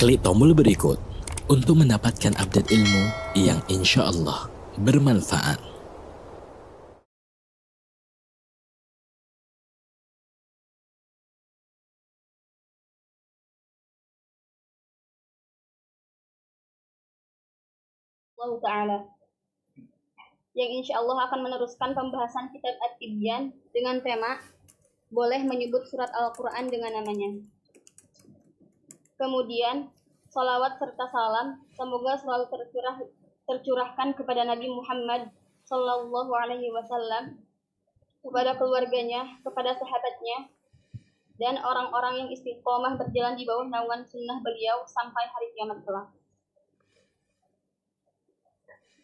Klik tombol berikut untuk mendapatkan update ilmu yang insya Allah bermanfaat. Allah Ta'ala, yang insya Allah akan meneruskan pembahasan kitab At-Tibyan dengan tema boleh menyebut surat Al-Quran dengan namanya. Kemudian salawat serta salam semoga selalu tercurahkan kepada Nabi Muhammad Sallallahu Alaihi Wasallam, kepada keluarganya, kepada sahabatnya, dan orang-orang yang istiqomah berjalan di bawah naungan sunnah beliau sampai hari kiamat kelak.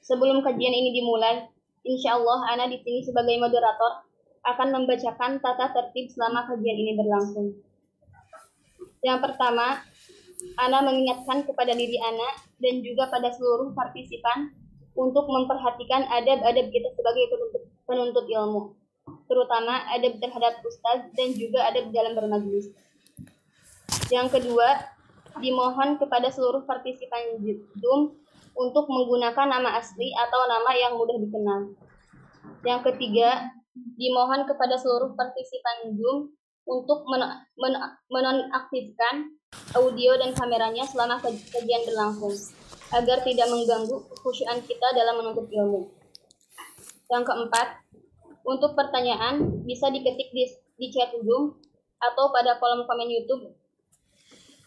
Sebelum kajian ini dimulai, insya Allah Ana di sini sebagai moderator akan membacakan tata tertib selama kajian ini berlangsung. Yang pertama, Ana mengingatkan kepada diri Ana dan juga pada seluruh partisipan untuk memperhatikan adab-adab kita sebagai penuntut ilmu, terutama adab terhadap ustaz dan juga adab dalam bermajlis. Yang kedua, dimohon kepada seluruh partisipan Zoom untuk menggunakan nama asli atau nama yang mudah dikenal. Yang ketiga, dimohon kepada seluruh partisipan Zoom untuk menonaktifkan audio dan kameranya selama kajian berlangsung, agar tidak mengganggu kekhusyuan kita dalam menuntut ilmu. Yang keempat, untuk pertanyaan bisa diketik di chat Zoom atau pada kolom komen YouTube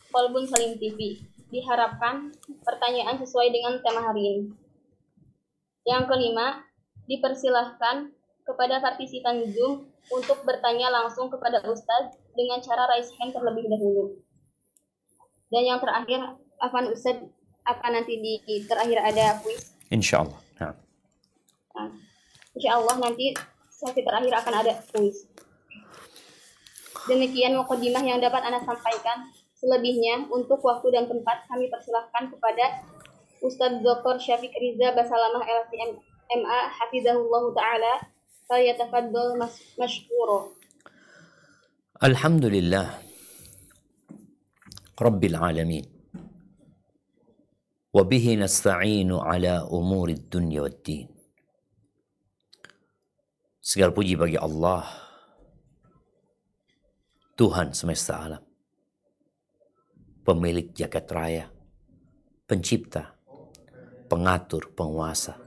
Kolbun Salim TV. Diharapkan pertanyaan sesuai dengan tema hari ini. Yang kelima, dipersilahkan kepada partisipan Zoom untuk bertanya langsung kepada Ustadz dengan cara raise hand terlebih dahulu. Dan yang terakhir, Afan Ustadz akan nanti di terakhir ada kuis. Insya Allah. Nah, insya Allah nanti sesi terakhir akan ada kuis. Demikian muqaddimah yang dapat Anda sampaikan. Selebihnya, untuk waktu dan tempat kami persilahkan kepada Ustadz Dr. Syafiq Riza Basalamah LC MA Hafizahullah Ta'ala. Falyatafaddal mashkura. Alhamdulillah Rabbil Alamin. Wabihi nasta'inu ala umuri dunya wad din. Segala puji bagi Allah, Tuhan semesta alam, pemilik jagat raya, pencipta, pengatur, penguasa.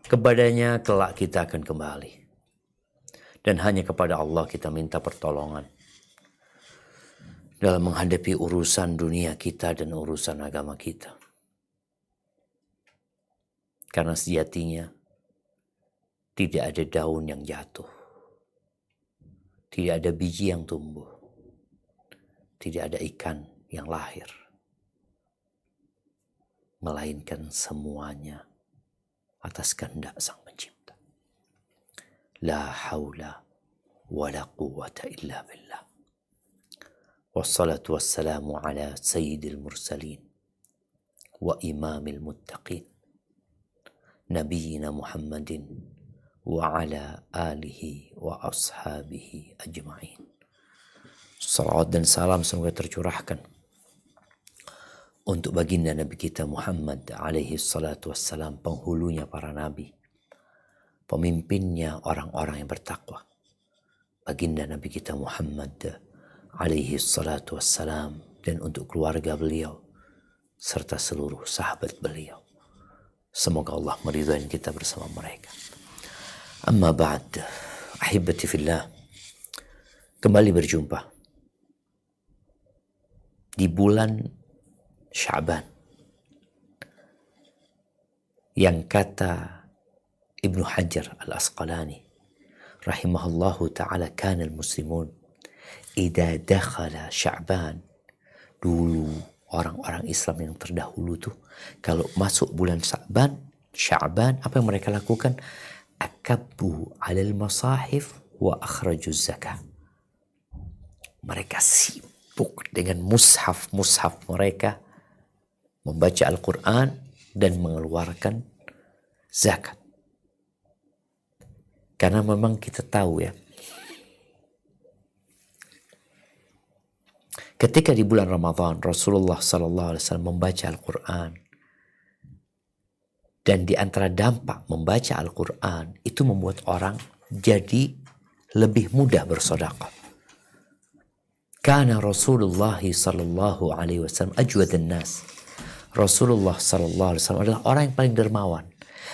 Kepadanya kelak kita akan kembali. Dan hanya kepada Allah kita minta pertolongan dalam menghadapi urusan dunia kita dan urusan agama kita. Karena sejatinya tidak ada daun yang jatuh, tidak ada biji yang tumbuh, tidak ada ikan yang lahir, melainkan semuanya atas kehendak Sang Pencipta. La haula wa la quwwata illa billah. Wassalatu wassalamu ala sayyidil mursalin wa imamil muttaqin Nabiyyina Muhammadin wa ala alihi wa ashabihi ajma'in. Salawat dan salam semoga tercurahkan untuk baginda Nabi kita Muhammad alaihi salatu wassalam, penghulunya para nabi, pemimpinnya orang-orang yang bertakwa, baginda Nabi kita Muhammad alaihi salatu wassalam, dan untuk keluarga beliau serta seluruh sahabat beliau. Semoga Allah meridhai kita bersama mereka. Amma ba'd, ahibati fillah, kembali berjumpa di bulan Sya'ban yang kata Ibnu Hajar Al-Asqalani rahimahullahu ta'ala, kana al-muslimun idza dakhala Sya'ban, dulu orang-orang Islam yang terdahulu tuh kalau masuk bulan Sya'ban apa yang mereka lakukan? Akabbu 'alal masahif wa akhrajuz zakah. Mereka sibuk dengan mushaf mereka, membaca Al-Quran dan mengeluarkan zakat. Karena memang kita tahu ya, Ketika di bulan Ramadan Rasulullah SAW membaca Al-Quran, dan di antara dampak membaca Al-Quran itu membuat orang jadi lebih mudah bersedekah. Karena Rasulullah sallallahu alaihi wasallam ajwadan nas. Rasulullah sallallahu alaihi wasallam adalah orang yang paling dermawan.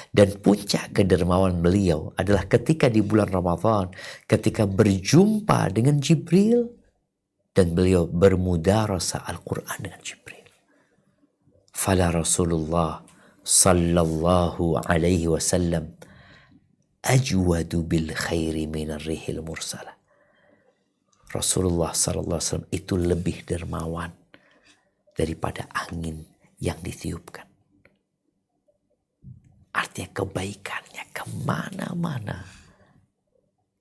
Dan puncak kedermawan beliau adalah ketika di bulan Ramadan, ketika berjumpa dengan Jibril dan beliau bermudarasah Al-Quran dengan Jibril. Fala Rasulullah sallallahu alaihi wasallam ajwadu bil khairi minar rihil mursalah. Rasulullah sallallahu alaihi wasallam itu lebih dermawan daripada angin yang ditiupkan. Artinya kebaikannya kemana-mana.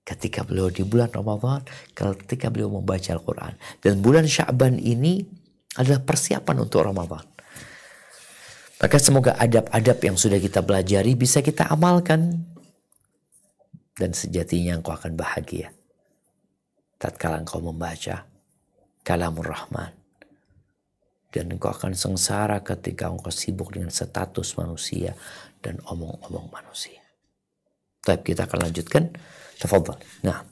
Ketika beliau di bulan Ramadan, ketika beliau membaca Al-Quran. Dan bulan Sya'ban ini adalah persiapan untuk Ramadan. Maka semoga adab-adab yang sudah kita pelajari bisa kita amalkan. Dan sejatinya engkau akan bahagia tatkala engkau membaca Kalamur Rahman. Dan engkau akan sengsara ketika engkau sibuk dengan status manusia dan omong-omong manusia. Baik, kita akan lanjutkan. Tafadhal. Nah.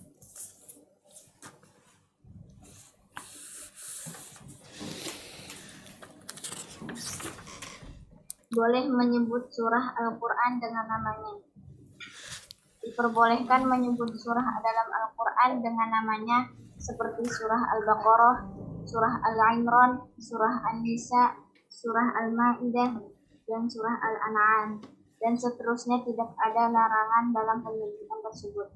Boleh menyebut surah Al-Quran dengan namanya. Diperbolehkan menyebut surah dalam Al-Quran dengan namanya seperti surah Al-Baqarah, surah Al-Imran, surah An-Nisa, surah Al-Ma'idah, dan surah Al-An'am. Dan seterusnya tidak ada larangan dalam penyebutan tersebut.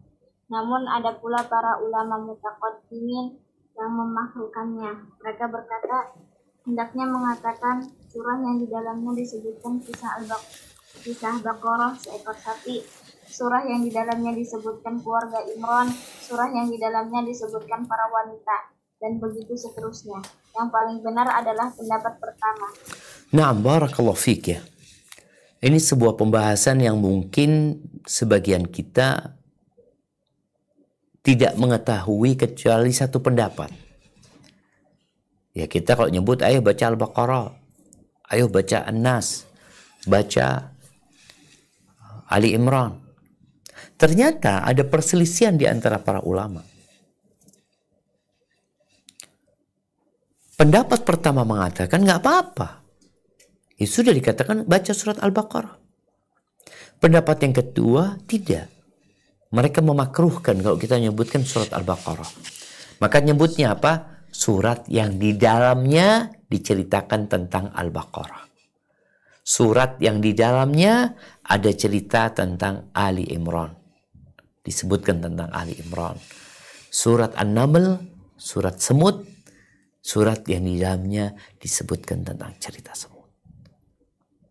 Namun ada pula para ulama mutaqaddimin yang memakruhkannya. Mereka berkata, hendaknya mengatakan surah yang di dalamnya disebutkan kisah Baqarah seekor sapi, surah yang di dalamnya disebutkan keluarga Imran, surah yang di dalamnya disebutkan para wanita, dan begitu seterusnya. Yang paling benar adalah pendapat pertama. Naam, barakallahu fiik ya. Ini sebuah pembahasan yang mungkin sebagian kita tidak mengetahui kecuali satu pendapat. Ya, kita kalau nyebut ayo baca Al-Baqarah, ayo baca An-Nas, baca Ali Imran. Ternyata ada perselisihan di antara para ulama. Pendapat pertama mengatakan nggak apa-apa. Ya sudah dikatakan baca surat Al-Baqarah. Pendapat yang kedua tidak. Mereka memakruhkan kalau kita nyebutkan surat Al-Baqarah. Maka nyebutnya apa? Surat yang di dalamnya diceritakan tentang Al-Baqarah. Surat yang di dalamnya ada cerita tentang Ali Imran. Disebutkan tentang Ali Imran. Surat An-Naml, surat semut, surat yang di dalamnya disebutkan tentang cerita semut.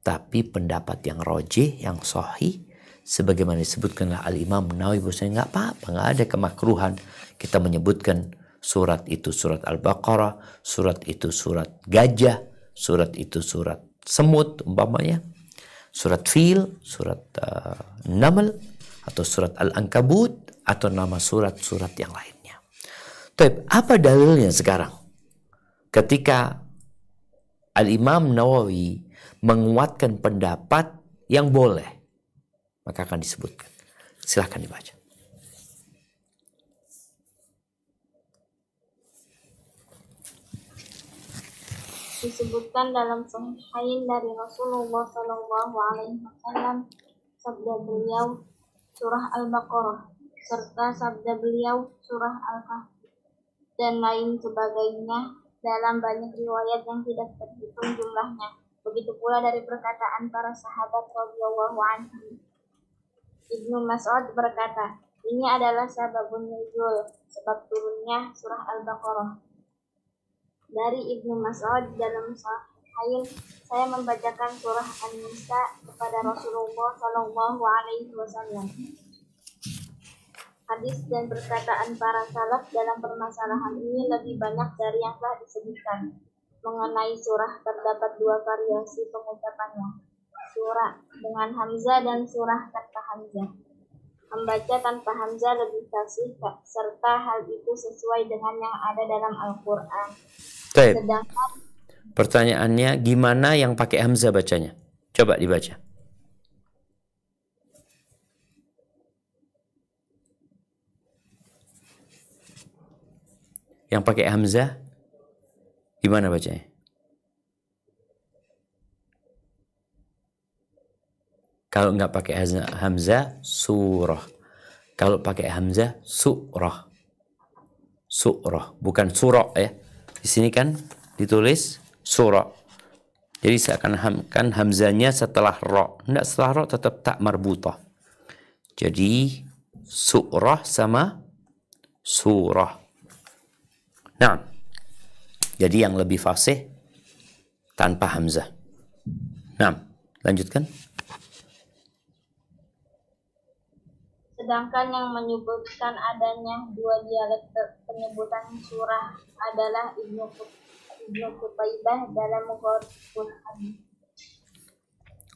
Tapi pendapat yang rojih, yang sahih, sebagaimana disebutkanlah Al-Imam Nawawi, bahwasanya nggak apa-apa, nggak ada kemakruhan kita menyebutkan surat itu surat Al-Baqarah, surat itu surat gajah, surat itu surat semut umpamanya, surat fil, surat Naml, atau surat Al-Ankabut, atau nama surat-surat yang lainnya. Tapi apa dalilnya sekarang? Ketika Al-Imam Nawawi menguatkan pendapat yang boleh, maka akan disebutkan. Silahkan dibaca. Disebutkan dalam Sahihain dari Rasulullah SAW sabda beliau surah Al-Baqarah serta sabda beliau surah Al-Kahfi dan lain sebagainya dalam banyak riwayat yang tidak terhitung jumlahnya. Begitu pula dari perkataan para sahabat radhiyallahu anhum. Ibnu Mas'ud berkata, ini adalah sababun nuzul, sebab turunnya surah Al-Baqarah. Dari Ibnu Mas'ud dalam Sahihain, saya membacakan surah An-Nisa kepada Rasulullah Shallallahu Alaihi Wasallam. Hadis dan perkataan para salaf dalam permasalahan ini lebih banyak dari yang telah disebutkan. Mengenai surah terdapat dua variasi pengucapannya, surah dengan hamzah dan surah tanpa hamzah. Membaca tanpa hamzah lebih fasih serta hal itu sesuai dengan yang ada dalam Al-Qur'an. Sedangkan pertanyaannya, gimana yang pakai hamzah bacanya? Coba dibaca. Yang pakai hamzah gimana bacanya? Kalau nggak pakai hamzah, surah. Kalau pakai hamzah, surah. Surah, bukan surah ya. Di sini kan ditulis surah. Jadi seakan-akan hamzahnya setelah ro. Nggak, setelah ro tetap tak marbutah. Jadi surah sama surah. Nah, jadi yang lebih fasih tanpa hamzah. Nah, lanjutkan. Sedangkan yang menyebutkan adanya dua dialek penyebutan surah adalah Ibnu Qutaibah dalam Muqarribul Hadis.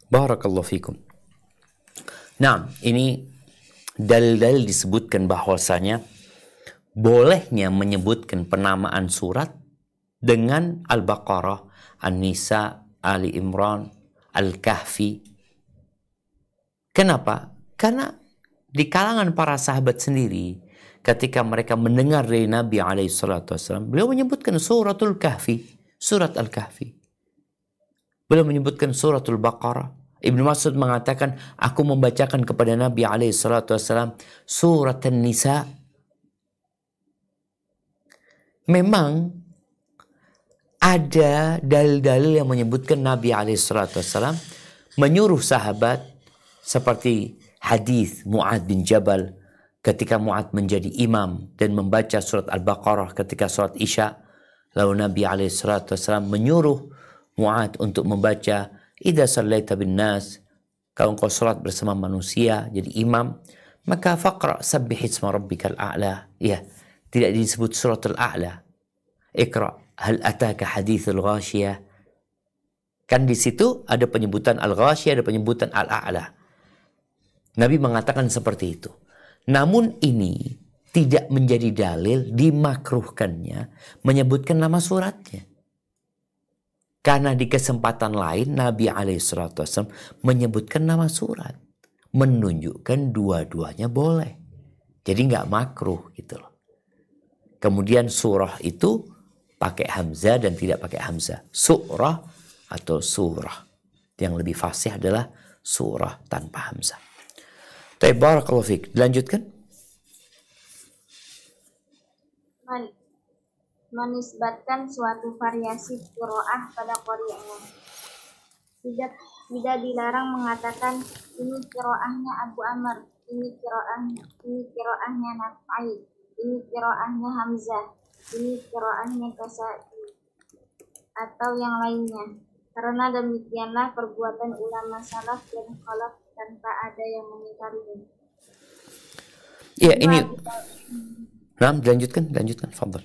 Barakallahu fikum. Nah, ini dalil-dalil disebutkan bahwasanya bolehnya menyebutkan penamaan surat dengan Al-Baqarah, An-Nisa, Ali Imran, Al-Kahfi. Kenapa? Karena di kalangan para sahabat sendiri, ketika mereka mendengar dari Nabi SAW, beliau menyebutkan suratul Kahfi, surat Al-Kahfi. Beliau menyebutkan suratul Baqarah. Ibnu Mas'ud mengatakan, aku membacakan kepada Nabi SAW surat An-Nisa. Memang ada dalil-dalil yang menyebutkan Nabi SAW menyuruh sahabat, seperti hadis Mu'adz bin Jabal ketika Mu'adz menjadi imam dan membaca surat Al-Baqarah ketika surat Isya. Lalu Nabi SAW menyuruh Mu'adz untuk membaca idza sallaita bin nas, kalau engkau salat bersama manusia jadi imam, maka faqra sabbih isma rabbikal a'la. Ya, tidak disebut suratul a'la. Iqra hal ataka hadithul ghashiyah. Kan di situ ada penyebutan al-ghashiyah, ada penyebutan al-a'la. Nabi mengatakan seperti itu. Namun ini tidak menjadi dalil dimakruhkannya menyebutkan nama suratnya. Karena di kesempatan lain Nabi SAW menyebutkan nama surat. Menunjukkan dua-duanya boleh. Jadi nggak makruh gitu loh. Kemudian surah itu pakai hamzah dan tidak pakai hamzah. Surah atau surah. Yang lebih fasih adalah surah tanpa hamzah. Barakallahu fiik. Dilanjutkan. Menisbatkan suatu variasi qiraah pada qari'ahnya. Tidak dilarang mengatakan ini qiraahnya Abu Amr, ini qiraahnya Nafi, ini qiraahnya Hamzah, ini qiraahnya Kasai, atau yang lainnya. Karena demikianlah perbuatan ulama salaf dan khalaf tanpa ada yang mengingkarinya. Ya, ini. Nah, lanjutkan, fadhal.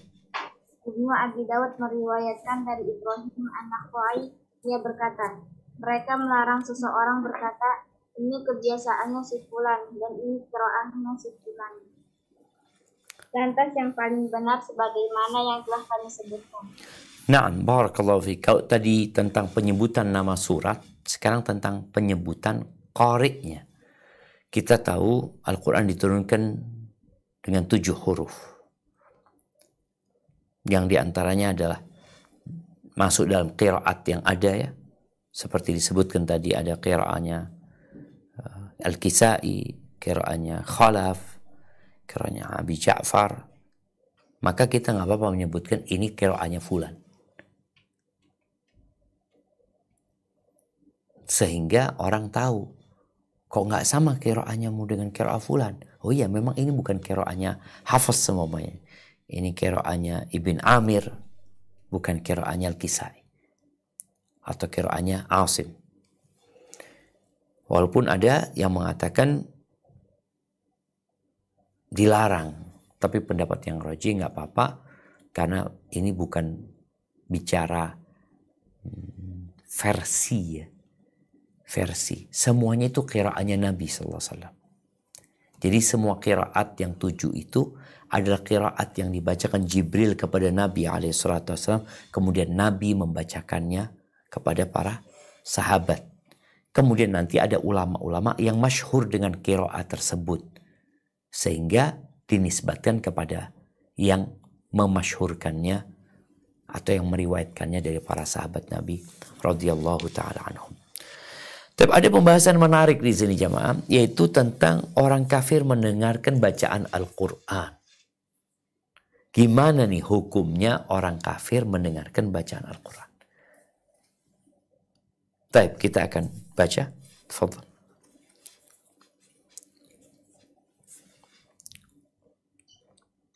Ibnu Abi Dawud meriwayatkan dari Ibrahim an-Nakhai, dia berkata, mereka melarang seseorang berkata, ini kebiasaannya si fulan dan ini qiraahnya si fulan. Lantas yang paling benar sebagaimana yang telah kami sebutkan. Na'am, barakallahu fiik. Kalau tadi tentang penyebutan nama surat, sekarang tentang penyebutan qari'nya. Kita tahu Al-Quran diturunkan dengan 7 huruf. Yang diantaranya adalah masuk dalam qiraat yang ada ya. Seperti disebutkan tadi ada qiraatnya Al-Kisai, qiraatnya Khalaf, qiraatnya Abi Ja'far. Maka kita nggak apa-apa menyebutkan ini qiraatnya fulan. Sehingga orang tahu, kok nggak sama qiraatnya mu dengan qiraat fulan. Oh iya, memang ini bukan qiraatnya Hafiz semuanya. Ini qiraatnya Ibn Amir, bukan qiraatnya Al-Kisai. Atau qiraatnya Asim. Walaupun ada yang mengatakan dilarang, tapi pendapat yang rajih nggak apa-apa, karena ini bukan bicara versi ya. Versi. Semuanya itu qiraatnya Nabi SAW. Jadi semua qiraat yang 7 itu adalah qiraat yang dibacakan Jibril kepada Nabi SAW. Kemudian Nabi membacakannya kepada para sahabat. Kemudian nanti ada ulama-ulama yang masyhur dengan qiraat tersebut. Sehingga dinisbatkan kepada yang memasyhurkannya atau yang meriwayatkannya dari para sahabat Nabi radhiyallahu taala anhum. Tapi ada pembahasan menarik di sini jamaah, yaitu tentang orang kafir mendengarkan bacaan Al-Quran. Gimana nih hukumnya orang kafir mendengarkan bacaan Al-Quran? Baik, kita akan baca. Tafadhal.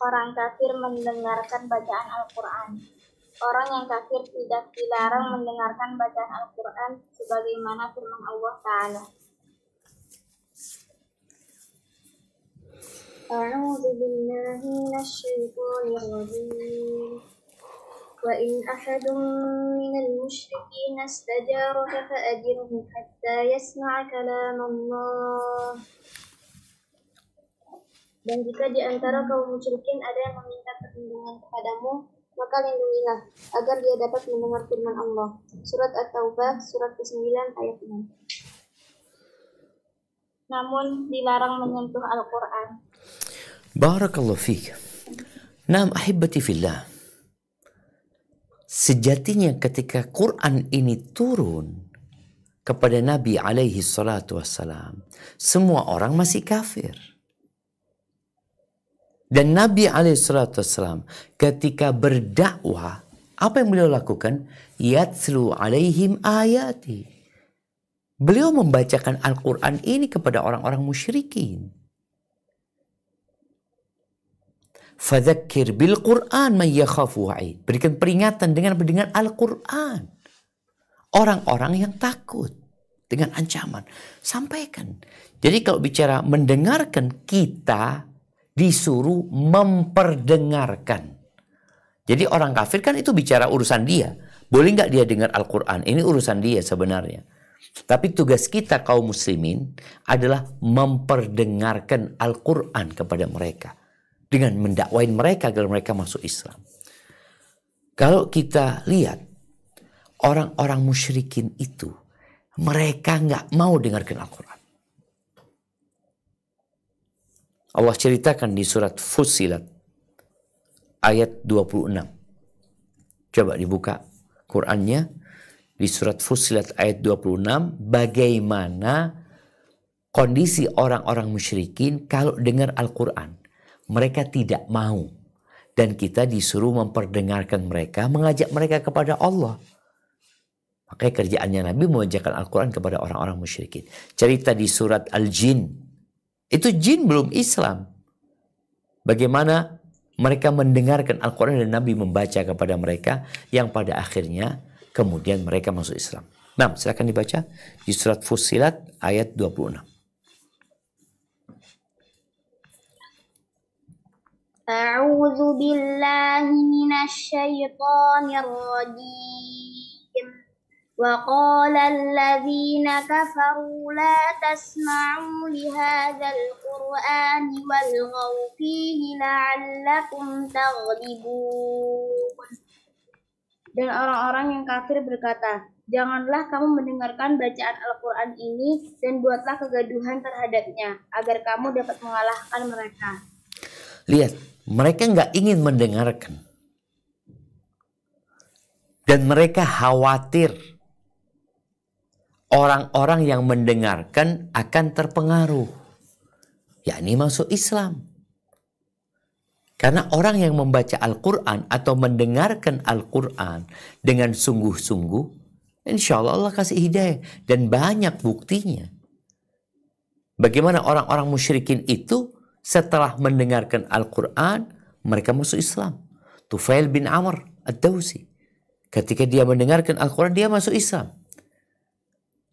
Orang kafir mendengarkan bacaan Al-Quran. Orang yang kafir tidak dilarang mendengarkan bacaan Al-Quran sebagaimana firman Allah Ta'ala. A'udzu billahi minasyaitonir rajim. Wa in ahadun minal musyrikin istajaraka fa'ajirhu hatta yasma'a kalam Allah. Dan jika di antara kaum musyrikin ada yang meminta perlindungan kepadamu, maka lindungilah agar dia dapat mendengar firman Allah. Surat At-Taubah, surat ke-9 ayat 6. Namun dilarang menyentuh Al-Quran. Barakallahu fiik. Naam ahibati fillah. Sejatinya ketika Quran ini turun kepada Nabi alaihi salatu wassalam, semua orang masih kafir. Dan Nabi alaihissalam ketika berdakwah, apa yang beliau lakukan? Yatslu alaihim ayati. Beliau membacakan Al-Quran ini kepada orang-orang musyrikin. Fadzakir bil Quran man yakhafu wa'id. Berikan peringatan dengan Al-Quran. Orang-orang yang takut dengan ancaman. Sampaikan. Jadi kalau bicara mendengarkan, kita disuruh memperdengarkan. Jadi orang kafir kan itu bicara urusan dia. Boleh nggak dia dengar Al-Quran? Ini urusan dia sebenarnya. Tapi tugas kita kaum muslimin adalah memperdengarkan Al-Quran kepada mereka. Dengan mendakwain mereka agar mereka masuk Islam. Kalau kita lihat, orang-orang musyrikin itu, mereka nggak mau dengarkan Al-Quran. Allah ceritakan di surat Fussilat ayat 26. Coba dibuka Qur'annya di surat Fussilat ayat 26, bagaimana kondisi orang-orang musyrikin kalau dengar Al-Quran. Mereka tidak mau. Dan kita disuruh memperdengarkan mereka, mengajak mereka kepada Allah. Makanya kerjaannya Nabi mengajarkan Al-Quran kepada orang-orang musyrikin. Cerita di surat Al-Jin. Itu jin belum Islam. Bagaimana mereka mendengarkan Al-Quran dan Nabi membaca kepada mereka yang pada akhirnya kemudian mereka masuk Islam. Nah, silakan dibaca di surat Fussilat ayat 26. A'udzu billahi minasy syaithanir rajim. وقال الذين كفروا لا تسمعوا لهذا القرآن والغوا فيه لعلكم تغلبون. Dan orang-orang yang kafir berkata, janganlah kamu mendengarkan bacaan Al-Quran ini dan buatlah kegaduhan terhadapnya, agar kamu dapat mengalahkan mereka. Lihat, mereka nggak ingin mendengarkan. Dan mereka khawatir orang-orang yang mendengarkan akan terpengaruh, yakni masuk Islam. Karena orang yang membaca Al-Quran atau mendengarkan Al-Quran dengan sungguh-sungguh, insya Allah Allah kasih hidayah. Dan banyak buktinya. Bagaimana orang-orang musyrikin itu setelah mendengarkan Al-Quran, mereka masuk Islam. Tufail bin Amr Ad-Dawsi, ketika dia mendengarkan Al-Quran, dia masuk Islam.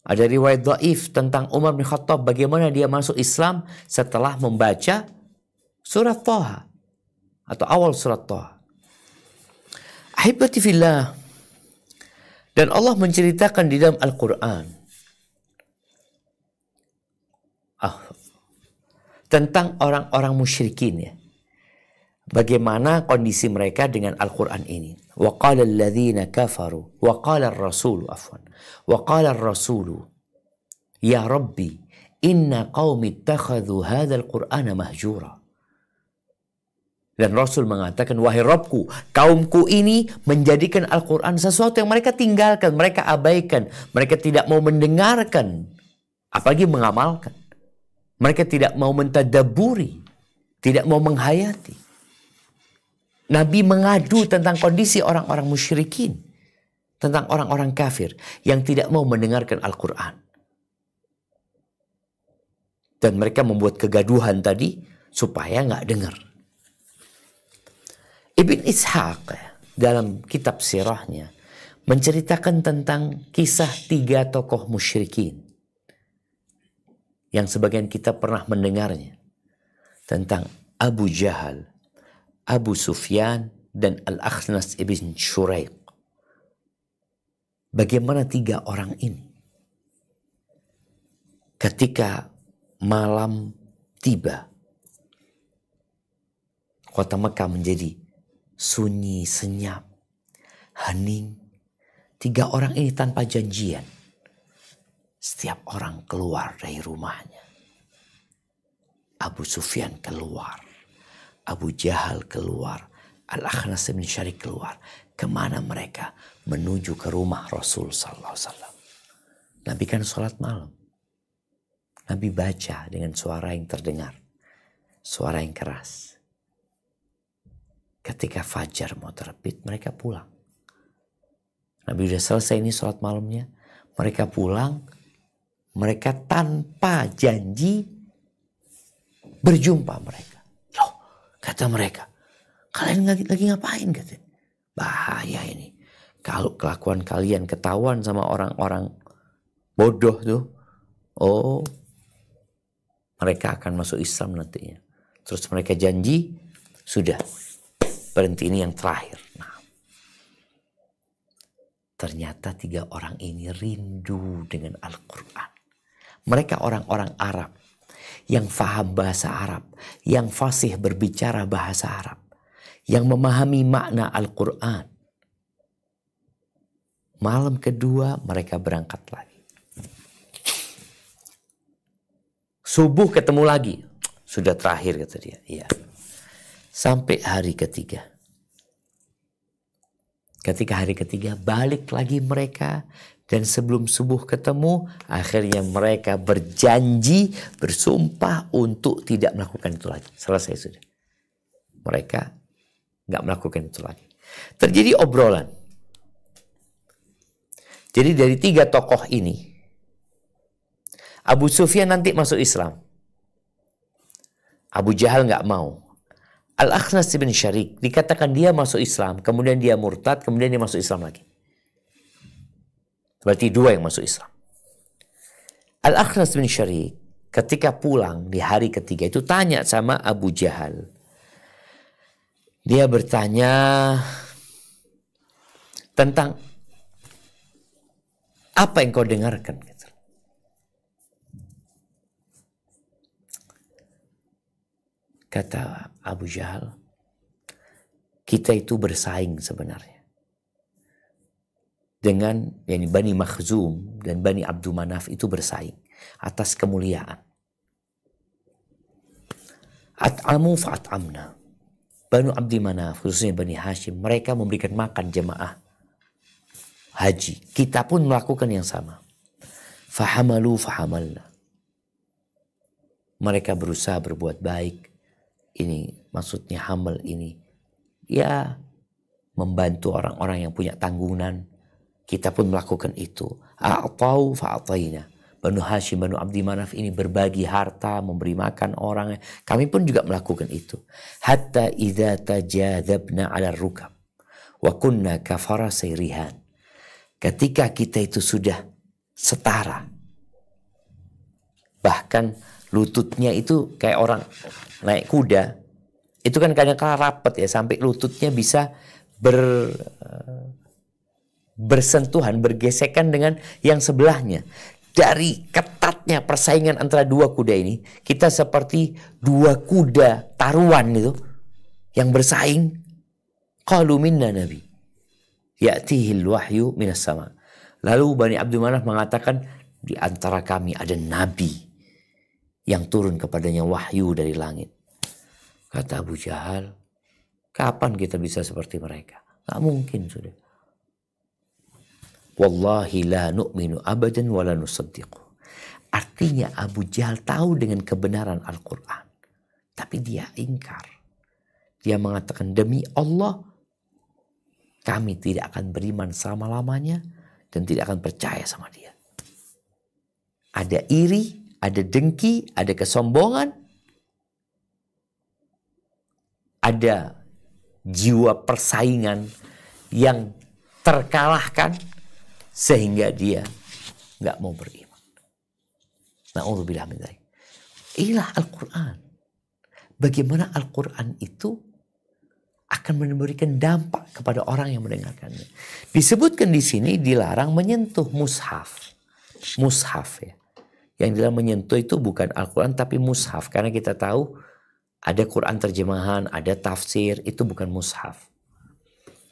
Ada riwayat dhaif tentang Umar bin Khattab, bagaimana dia masuk Islam setelah membaca surat Thaha atau awal surat Thaha. Ahibati fillah. Dan Allah menceritakan di dalam Al-Quran. tentang orang-orang musyrikin ya. Bagaimana kondisi mereka dengan Al-Quran ini. Wa qala alladhina kafaru wa qala ar-rasulu afwan wa qala ar-rasulu ya Rabbi inna qaumi ittakhadhu hadzal qur'ana mahjura. Dan Rasul mengatakan, wahai Rabbku, kaumku ini menjadikan Al-Quran sesuatu yang mereka tinggalkan, mereka abaikan, mereka tidak mau mendengarkan, apalagi mengamalkan. Mereka tidak mau mentadaburi, tidak mau menghayati. Nabi mengadu tentang kondisi orang-orang musyrikin, tentang orang-orang kafir yang tidak mau mendengarkan Al-Quran. Dan mereka membuat kegaduhan tadi supaya nggak dengar. Ibn Ishaq dalam kitab sirahnya menceritakan tentang kisah 3 tokoh musyrikin yang sebagian kita pernah mendengarnya, tentang Abu Jahal, Abu Sufyan, dan Al-Akhnas ibn Shuraiq. Bagaimana 3 orang ini ketika malam tiba, kota Mekah menjadi sunyi, senyap, hening. 3 orang ini tanpa janjian. Setiap orang keluar dari rumahnya. Abu Sufyan keluar. Abu Jahal keluar. Al-Akhnas bin Syariq keluar. Kemana mereka? Menuju ke rumah Rasul sallallahu alaihi wasallam. Nabi kan sholat malam. Nabi baca dengan suara yang terdengar. Suara yang keras. Ketika fajar mau terbit, mereka pulang. Nabi sudah selesai ini sholat malamnya. Mereka pulang. Mereka tanpa janji berjumpa mereka. Loh, kata mereka, kalian lagi ngapain? Kata, bahaya ini. Kalau kelakuan kalian ketahuan sama orang-orang bodoh tuh, oh, mereka akan masuk Islam nantinya. Terus mereka janji, sudah. Berhenti, ini yang terakhir. Nah, ternyata 3 orang ini rindu dengan Al-Quran. Mereka orang-orang Arab yang faham bahasa Arab, yang fasih berbicara bahasa Arab, yang memahami makna Al-Quran. Malam kedua mereka berangkat lagi. Subuh ketemu lagi. Sudah terakhir kata dia. Iya. Sampai hari ketiga. Ketika hari ketiga balik lagi mereka. Dan sebelum subuh ketemu. Akhirnya mereka berjanji. Bersumpah untuk tidak melakukan itu lagi. Selesai sudah. Mereka nggak melakukan itu lagi. Terjadi obrolan. Jadi dari 3 tokoh ini. Abu Sufyan nanti masuk Islam. Abu Jahal nggak mau. Al-Akhnas bin Syariq dikatakan dia masuk Islam, kemudian dia murtad, kemudian dia masuk Islam lagi. Berarti 2 yang masuk Islam. Al-Akhnas bin Syariq ketika pulang di hari ketiga itu tanya sama Abu Jahal. Dia bertanya tentang apa yang kau dengarkan. Kata Abu Jahal, kita itu bersaing sebenarnya. Dengan Bani Makhzum dan Bani Abdul Manaf itu bersaing atas kemuliaan. At'amu fa'at'amna. Bani Abdul Manaf, khususnya Bani Hashim, mereka memberikan makan jemaah haji. Kita pun melakukan yang sama. Fahamalu fahamalna. Mereka berusaha berbuat baik. Ini maksudnya hamal ini. Ya, membantu orang-orang yang punya tanggungan. Kita pun melakukan itu. A'tau fa'atayna. Banu Hashim, Banu Abdi Manaf ini berbagi harta, memberi makan orang. Kami pun juga melakukan itu. Hatta idza tajadzabna 'ala rukab wa kunna kafara sayrihan. Ketika kita itu sudah setara. Bahkan lututnya itu kayak orang naik kuda. Itu kan kadang-kadang rapat ya, sampai lututnya bisa bersentuhan, bergesekan dengan yang sebelahnya. dari ketatnya persaingan antara dua kuda ini, kita seperti dua kuda taruhan itu yang bersaing. Qalu minna nabi ya'tihil wahyu minas sama. Lalu Bani Abdul Manaf mengatakan, di antara kami ada nabi yang turun kepadanya wahyu dari langit. Kata Abu Jahal, kapan kita bisa seperti mereka? Gak mungkin sudah. Wallahi la nu'minu abadan wa la nusaddiqu. Artinya Abu Jahal tahu dengan kebenaran Al-Quran, tapi dia ingkar. Dia mengatakan, demi Allah kami tidak akan beriman selama-lamanya dan tidak akan percaya sama dia. Ada iri, ada dengki, ada kesombongan, ada jiwa persaingan yang terkalahkan sehingga dia nggak mau beriman. Na'udzubillah min dzalik. Inilah Al-Quran. Bagaimana Al-Quran itu akan memberikan dampak kepada orang yang mendengarkannya. Disebutkan di sini dilarang menyentuh mushaf. Mushaf ya. Yang dilarang menyentuh itu bukan Al-Quran tapi mushaf. Karena kita tahu ada Quran terjemahan, ada tafsir, itu bukan mushaf.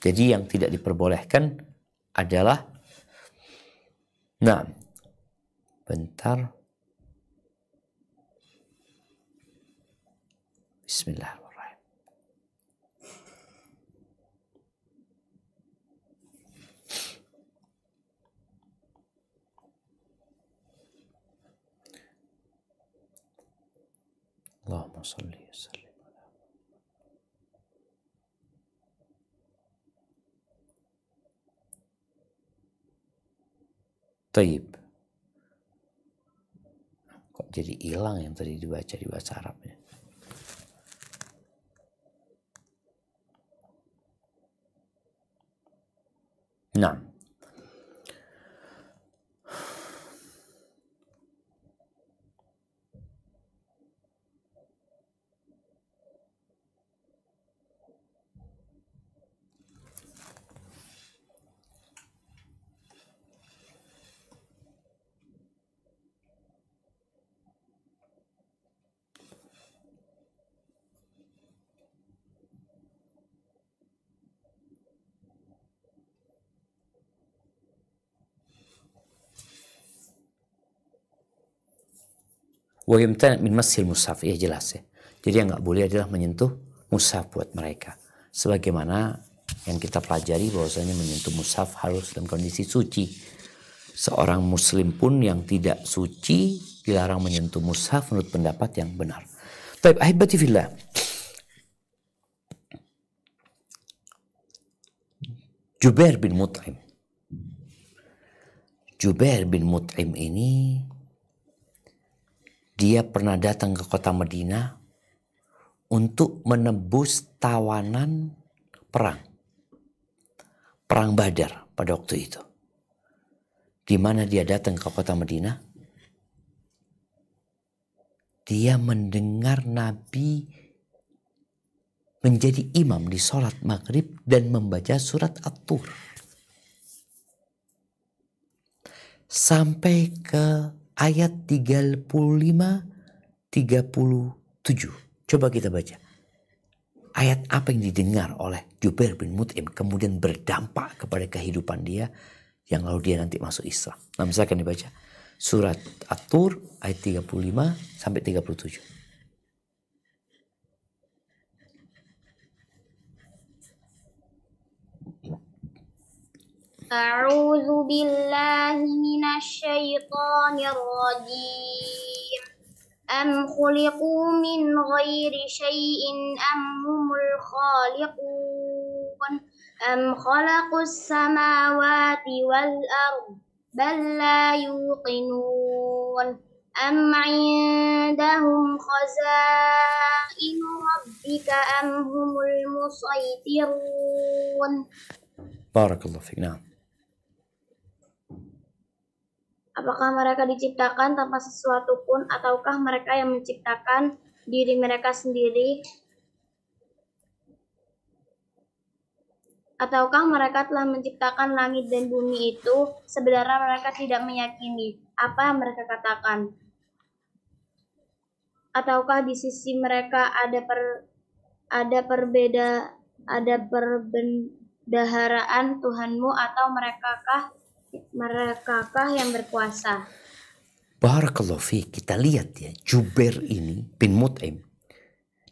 Jadi yang tidak diperbolehkan adalah, nah, bentar. Bismillahirrahmanirrahim. Allahumma salli wa sallim. Taib. Kok jadi hilang yang tadi dibaca di bahasa Arabnya? Nah. Wa yamtana min masil mushaf, ya jelas ya. Jadi yang nggak boleh adalah menyentuh mushaf buat mereka. Sebagaimana yang kita pelajari bahwasanya menyentuh mushaf harus dalam kondisi suci. Seorang muslim pun yang tidak suci dilarang menyentuh mushaf menurut pendapat yang benar. Baik, ahibati fillah. Jubair bin Mut'im. Jubair bin Mut'im ini dia pernah datang ke kota Madinah untuk menebus tawanan perang. Perang Badar pada waktu itu. Di mana dia datang ke kota Madinah? Dia mendengar Nabi menjadi imam di sholat maghrib dan membaca surat At-Tur. Sampai ke ayat 35-37. Coba kita baca. Ayat apa yang didengar oleh Jubair bin Mut'im kemudian berdampak kepada kehidupan dia yang lalu dia nanti masuk Islam. Nah, misalkan dibaca surat At-Tur ayat 35-37. A'udzu billahi minasy syaithanir rajim. Am khuliqu min ghairi syai'in am humul khaliqun. Am khalaqus samawati wal ard bal la yuqinun. Am 'indahum khazainu rabbika am humul musaytirun. Barakallahu fiik. Nah. Apakah mereka diciptakan tanpa sesuatu pun, ataukah mereka yang menciptakan diri mereka sendiri? Ataukah mereka telah menciptakan langit dan bumi itu, sebenarnya mereka tidak meyakini apa yang mereka katakan? Ataukah di sisi mereka ada perbendaharaan Tuhanmu, atau merekakah yang berkuasa? Barakallahu fiik. Kita lihat ya, Jubair ini bin Mut'im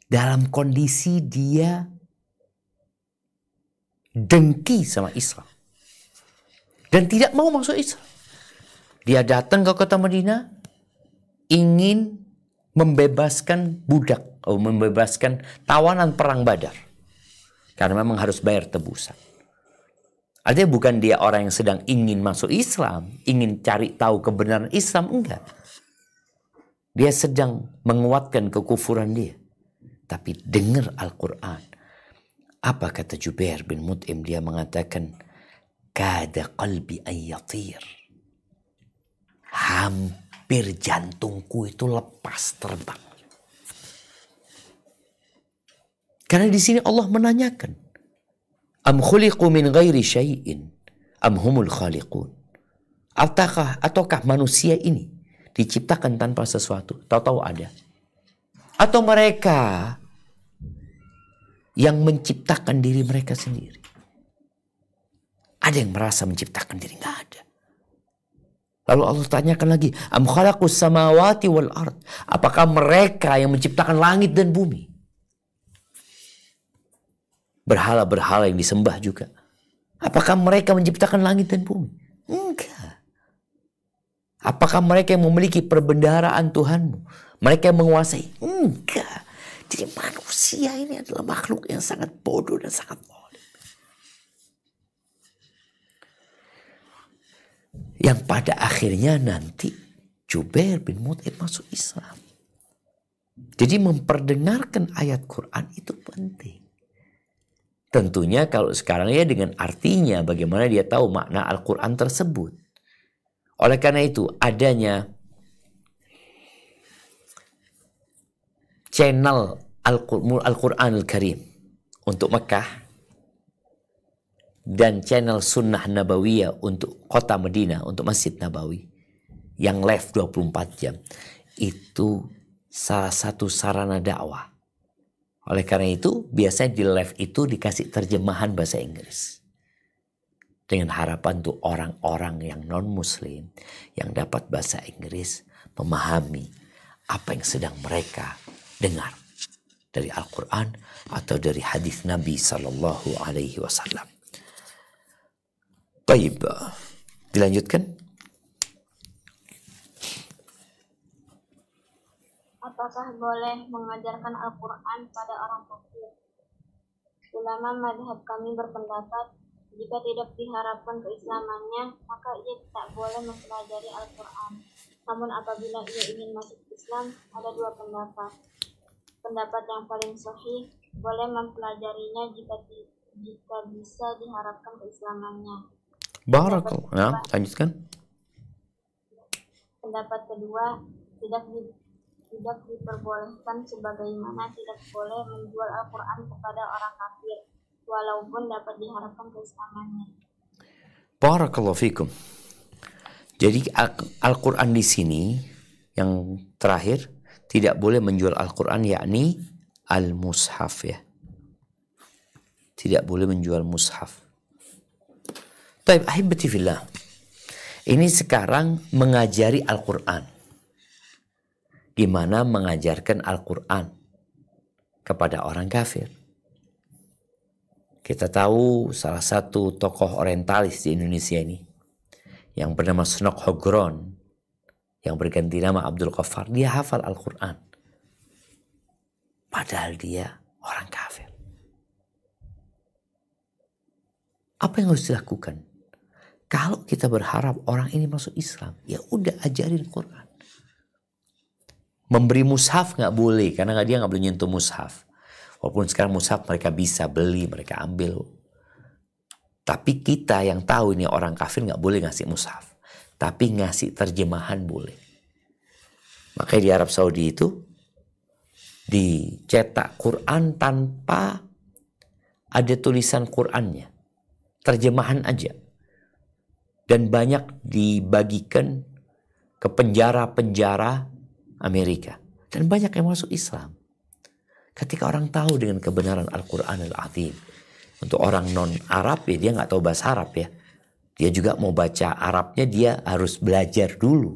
dalam kondisi dia dengki sama Islam dan tidak mau masuk Islam. Dia datang ke kota Madinah ingin membebaskan budak atau membebaskan tawanan perang Badar karena memang harus bayar tebusan. Artinya bukan dia orang yang sedang ingin masuk Islam, ingin cari tahu kebenaran Islam, enggak. Dia sedang menguatkan kekufuran dia. Tapi dengar Al-Quran. Apa kata Jubair bin Mut'im? Dia mengatakan, kada qalbi an yatir. Hampir jantungku itu lepas terbang. Karena di sini Allah menanyakan, am khuliqu min ghairi syai'in am humul khaliqun. Ataukah manusia ini diciptakan tanpa sesuatu? Tahu-tahu ada. Atau mereka yang menciptakan diri mereka sendiri. Ada yang merasa menciptakan diri, nggak ada. Lalu Allah tanyakan lagi, am khalaqus samawati wal ard. Apakah mereka yang menciptakan langit dan bumi? Berhala-berhala yang disembah juga. Apakah mereka menciptakan langit dan bumi? Enggak. Apakah mereka yang memiliki perbendaharaan Tuhanmu? Mereka yang menguasai? Enggak. Jadi manusia ini adalah makhluk yang sangat bodoh dan sangat zalim. Yang pada akhirnya nanti Jubair bin Mut'im masuk Islam. Jadi memperdengarkan ayat Quran itu penting. Tentunya kalau sekarang ya dengan artinya bagaimana dia tahu makna Al-Quran tersebut. Oleh karena itu adanya channel Al-Quran Al-Karim untuk Mekah dan channel Sunnah Nabawiyah untuk kota Madinah, untuk Masjid Nabawi yang live 24 jam. Itu salah satu sarana dakwah. Oleh karena itu biasanya di live itu dikasih terjemahan bahasa Inggris. Dengan harapan tuh orang-orang yang non-muslim yang dapat bahasa Inggris memahami apa yang sedang mereka dengar dari Al-Quran atau dari hadis Nabi Sallallahu Alaihi Wasallam. Baik, dilanjutkan. Apakah boleh mengajarkan Al-Quran pada orang kafir? Ulama madhab kami berpendapat, jika tidak diharapkan keislamannya, maka ia tak boleh mempelajari Al-Quran. Namun apabila ia ingin masuk Islam, ada dua pendapat. Pendapat yang paling sahih, boleh mempelajarinya jika bisa diharapkan keislamannya. Barakallah. Nah, lanjutkan. Pendapat kedua, tidak diperbolehkan, sebagaimana tidak boleh menjual Al-Quran kepada orang kafir, walaupun dapat diharapkan keislamannya. Barakallahu fikum. Jadi Al-Quran di sini yang terakhir tidak boleh menjual Al-Quran, yakni Al-Mushaf ya. Tidak boleh menjual Mushaf. Taib ahibati fillah. Ini sekarang mengajari Al-Quran. Gimana mengajarkan Al-Quran kepada orang kafir. Kita tahu salah satu tokoh orientalis di Indonesia ini yang bernama Snok Hogron, yang berganti nama Abdul Ghaffar, dia hafal Al-Quran. Padahal dia orang kafir. Apa yang harus dilakukan? Kalau kita berharap orang ini masuk Islam, ya udah ajarin Quran. Memberi mushaf nggak boleh, karena dia nggak boleh nyentuh mushaf. Walaupun sekarang mushaf mereka bisa beli, mereka ambil. Tapi kita yang tahu ini orang kafir nggak boleh ngasih mushaf. Tapi ngasih terjemahan boleh. Makanya di Arab Saudi itu dicetak Quran tanpa ada tulisan Qurannya. terjemahan aja. Dan banyak dibagikan ke penjara-penjara Amerika. Dan banyak yang masuk Islam. Ketika orang tahu dengan kebenaran Al-Quran Al-Azim. Untuk orang non-Arab ya dia nggak tahu bahasa Arab ya. Dia juga mau baca Arabnya dia harus belajar dulu.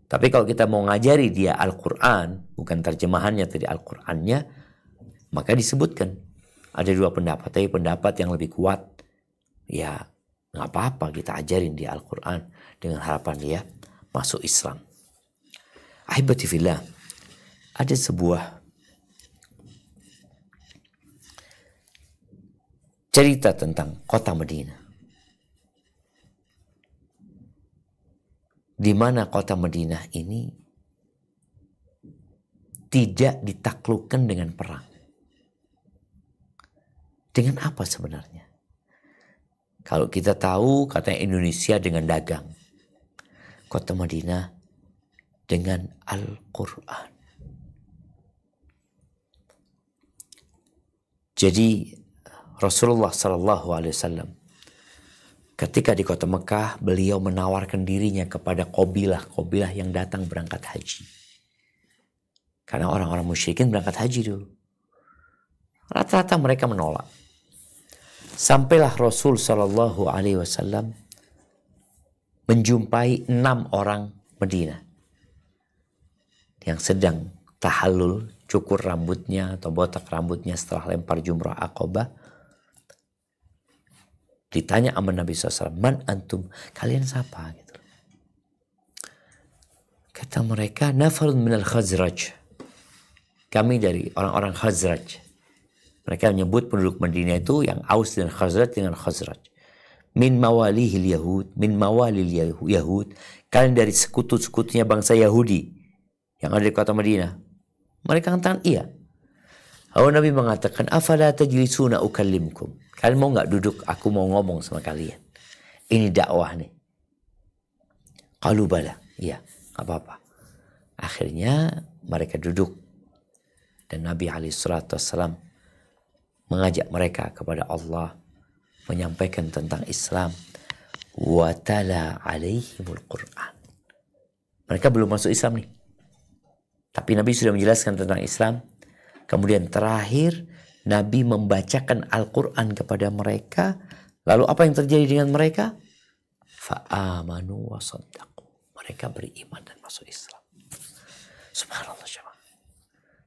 Tapi kalau kita mau ngajari dia Al-Quran, bukan terjemahannya tadi Al-Qurannya, maka disebutkan. Ada dua pendapat, tapi pendapat yang lebih kuat, ya nggak apa-apa kita ajarin dia Al-Quran dengan harapan dia masuk Islam. Ahibati fillah, ada sebuah cerita tentang kota Madinah. Di mana kota Madinah ini tidak ditaklukkan dengan perang. Dengan apa sebenarnya? Kalau kita tahu katanya Indonesia dengan dagang. Kota Madinah dengan Al-Quran. Jadi Rasulullah SAW ketika di kota Mekah, beliau menawarkan dirinya kepada kabilah-kabilah yang datang berangkat haji. Karena orang-orang musyrikin berangkat haji dulu. Rata-rata mereka menolak. Sampailah Rasul SAW menjumpai 6 orang Madinah yang sedang tahallul, cukur rambutnya atau botak rambutnya setelah lempar jumrah Aqabah. Ditanya sama Nabi SAW, man antum, kalian siapa? Gitu. Kata mereka, nafarun minal Khazraj. Kami dari orang-orang Khazraj. Mereka menyebut penduduk Madinah itu yang Aus dan Khazraj dengan Khazraj. Min mawalihil Yahud, min mawalil Yahud. Kalian dari sekutu-sekutunya bangsa Yahudi yang ada di kota Madinah. Mereka katakan iya. Lalu Nabi mengatakan, afala tajlisuna ukallimkum. Kalian mau nggak duduk? Aku mau ngomong sama kalian. Ini dakwah nih. Qalu bala. Iya, nggak apa-apa. Akhirnya mereka duduk. Dan Nabi SAW mengajak mereka kepada Allah. Menyampaikan tentang Islam. Wa tala alaihimul Qur'an. Mereka belum masuk Islam nih. Tapi Nabi sudah menjelaskan tentang Islam. Kemudian terakhir Nabi membacakan Al-Quran kepada mereka. Lalu apa yang terjadi dengan mereka? Fa'amanu wa saddaqu. Mereka beriman dan masuk Islam. Subhanallah.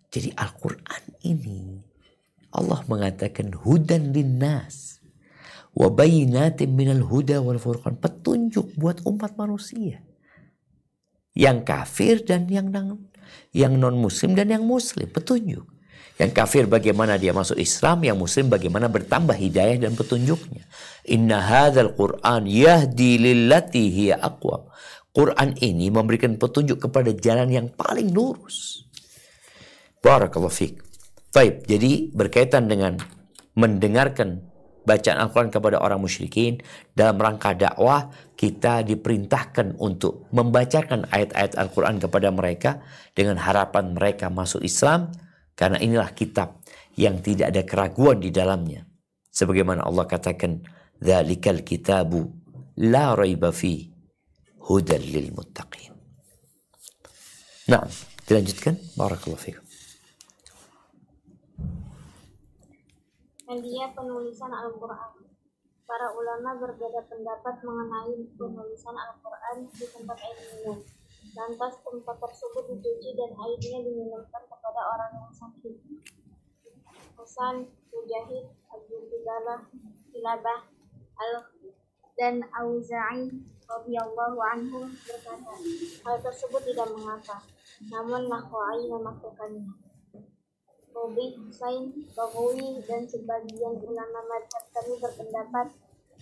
Jadi Al-Quran ini Allah mengatakan hudan linnas wa bayinatin minal huda wal furqan. Petunjuk buat umat manusia. Yang kafir dan yang non-muslim dan yang muslim. Petunjuk. Yang kafir bagaimana dia masuk Islam, yang muslim bagaimana bertambah hidayah dan petunjuknya. Inna hadzal Qur'an yahdi lillati hiya aqwam. Quran ini memberikan petunjuk kepada jalan yang paling lurus. Barakallahu fiik. Baik, jadi berkaitan dengan mendengarkan bacaan Al-Quran kepada orang musyrikin dalam rangka dakwah, kita diperintahkan untuk membacakan ayat-ayat Al-Quran kepada mereka dengan harapan mereka masuk Islam. Karena inilah kitab yang tidak ada keraguan di dalamnya. Sebagaimana Allah katakan, dzalikal kitabu la raiba fi hudal lil muttaqin. Nah, dilanjutkan. Barakallahu fiikum. Media penulisan Al-Quran. Para ulama berbeda pendapat mengenai penulisan Al-Quran di tempat air minum. Lantas tempat tersebut dicuci dan airnya diminumkan kepada orang yang sakit. Hasan, Mujahid, Kilabah, dan Auza'i radhiyallahu anhum berkata, hal tersebut tidak mengapa, namun Nakhai memakruhkannya. Robi, Husain, Baghawi, dan sebagian ulama mazhab kami berpendapat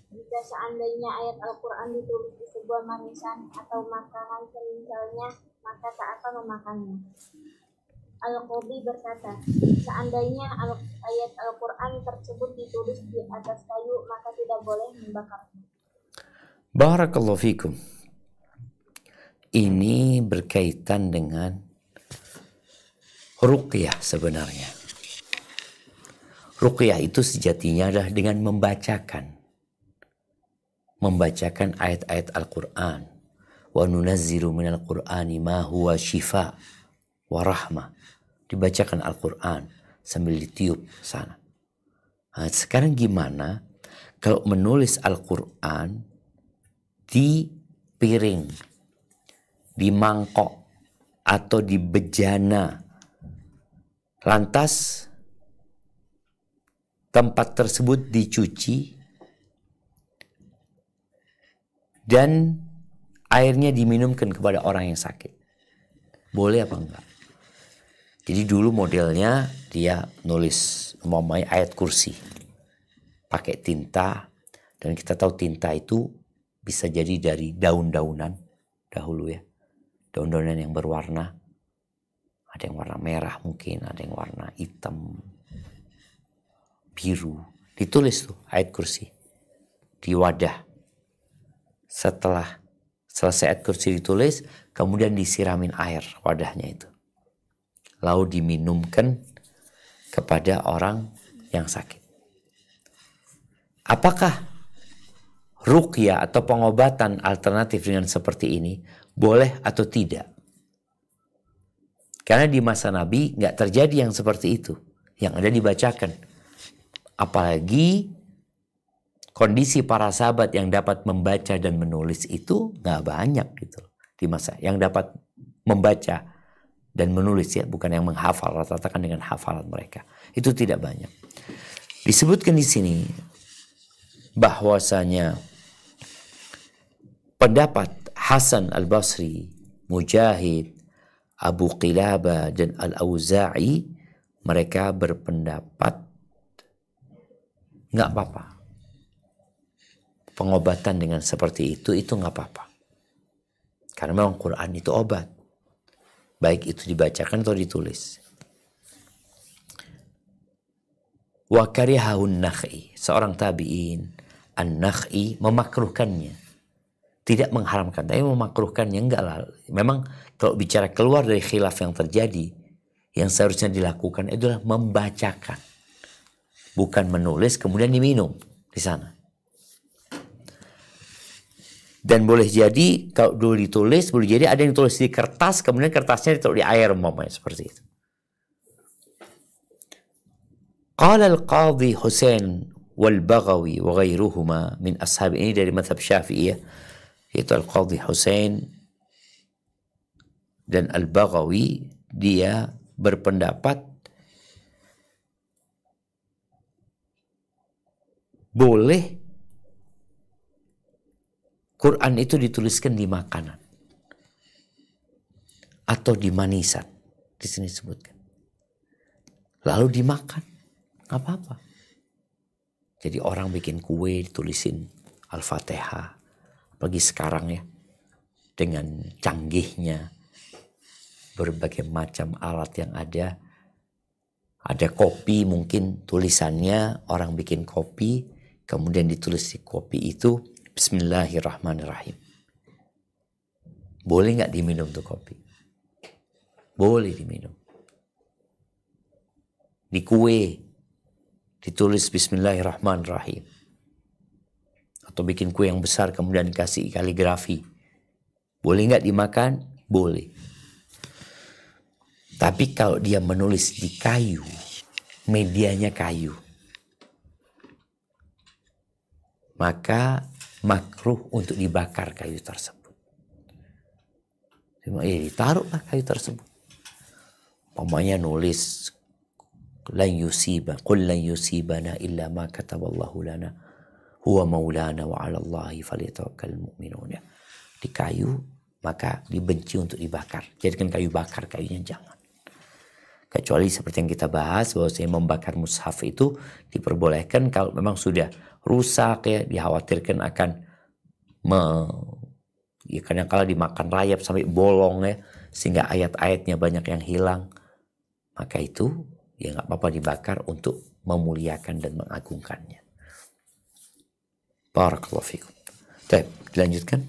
jika seandainya ayat Al-Quran ditulis di sebuah manisan atau makanan semisalnya, maka tak akan memakannya. Al-Qobi berkata, seandainya ayat Al-Quran tersebut ditulis di atas kayu, maka tidak boleh membakarnya. Barakallahu fikum. Ini berkaitan dengan ruqyah sebenarnya. Ruqyah itu sejatinya adalah dengan membacakan. membacakan ayat-ayat Al-Quran. Wa nunazzilu minal Qur'ani ma huwa shifa wa rahmah. Dibacakan Al-Quran sambil ditiup sana. Nah, sekarang gimana kalau menulis Al-Quran di piring, di mangkok, atau di bejana, lantas tempat tersebut dicuci dan airnya diminumkan kepada orang yang sakit? Boleh apa enggak? Jadi dulu modelnya dia nulis umpamanya ayat kursi pakai tinta, dan kita tahu tinta itu bisa jadi dari daun-daunan dahulu ya. Daun-daunan yang berwarna. Ada yang warna merah mungkin, ada yang warna hitam, biru. Ditulis tuh ayat kursi di wadah. Setelah selesai ayat kursi ditulis, kemudian disiramin air wadahnya itu. Lalu diminumkan kepada orang yang sakit. Apakah ruqyah atau pengobatan alternatif dengan seperti ini boleh atau tidak? Karena di masa Nabi nggak terjadi yang seperti itu. Yang ada dibacakan. Apalagi kondisi para sahabat yang dapat membaca dan menulis itu nggak banyak gitu di masa yang dapat membaca dan menulis ya, bukan yang menghafal, rata-rata kan dengan hafalan mereka. Itu tidak banyak. Disebutkan di sini bahwasanya pendapat Hasan Al-Basri, Mujahid, Abu Qilabah dan Al-Auza'i, mereka berpendapat nggak apa-apa. Pengobatan dengan seperti itu nggak apa-apa. Karena memang Quran itu obat. Baik itu dibacakan atau ditulis. Wa karihahun Nakh'i, seorang tabi'in, An-Nakh'i memakruhkannya. Tidak mengharamkan, tapi memakruhkannya. Enggak lah. Memang kalau bicara keluar dari khilaf yang terjadi, yang seharusnya dilakukan adalah membacakan. Bukan menulis kemudian diminum di sana. Dan boleh jadi kalau dulu ditulis, boleh jadi ada yang tulis di kertas, kemudian kertasnya ditaruh di air umpamanya seperti itu. Qala al-Qadhi Husain wal Baghawi wa ghairuhuma min ashab, ini dari mazhab Syafi'iyah, yaitu Al-Qadhi Husain dan Al-Baghawi, dia berpendapat boleh Quran itu dituliskan di makanan atau di manisan, di sini disebutkan. Lalu dimakan, nggak apa-apa. Jadi orang bikin kue ditulisin Al-Fatihah, apalagi sekarang ya, dengan canggihnya berbagai macam alat yang ada. Ada kopi mungkin tulisannya orang bikin kopi, kemudian ditulis di kopi itu Bismillahirrahmanirrahim. Boleh nggak diminum tuh kopi? Boleh diminum. Di kue ditulis Bismillahirrahmanirrahim. Atau bikin kue yang besar kemudian dikasih kaligrafi. Boleh nggak dimakan? Boleh. Tapi kalau dia menulis di kayu, medianya kayu, maka makruh untuk dibakar kayu tersebut. Ditaruhlah kayu tersebut. Umpamanya nulis lan yusibana illa ma kataballahu lana huwa maulana wa 'ala Allahi falyatawakkalul mu'minun. Di kayu maka dibenci untuk dibakar. Jadikan kayu bakar, kayunya jangan. Kecuali seperti yang kita bahas bahwa saya membakar mushaf itu diperbolehkan kalau memang sudah rusak ya, dikhawatirkan akan ya kadang-kala dimakan rayap sampai bolong ya, sehingga ayat-ayatnya banyak yang hilang. Maka itu ya nggak apa-apa dibakar untuk memuliakan dan mengagungkannya. Barakallahu fikum. Baik, dilanjutkan.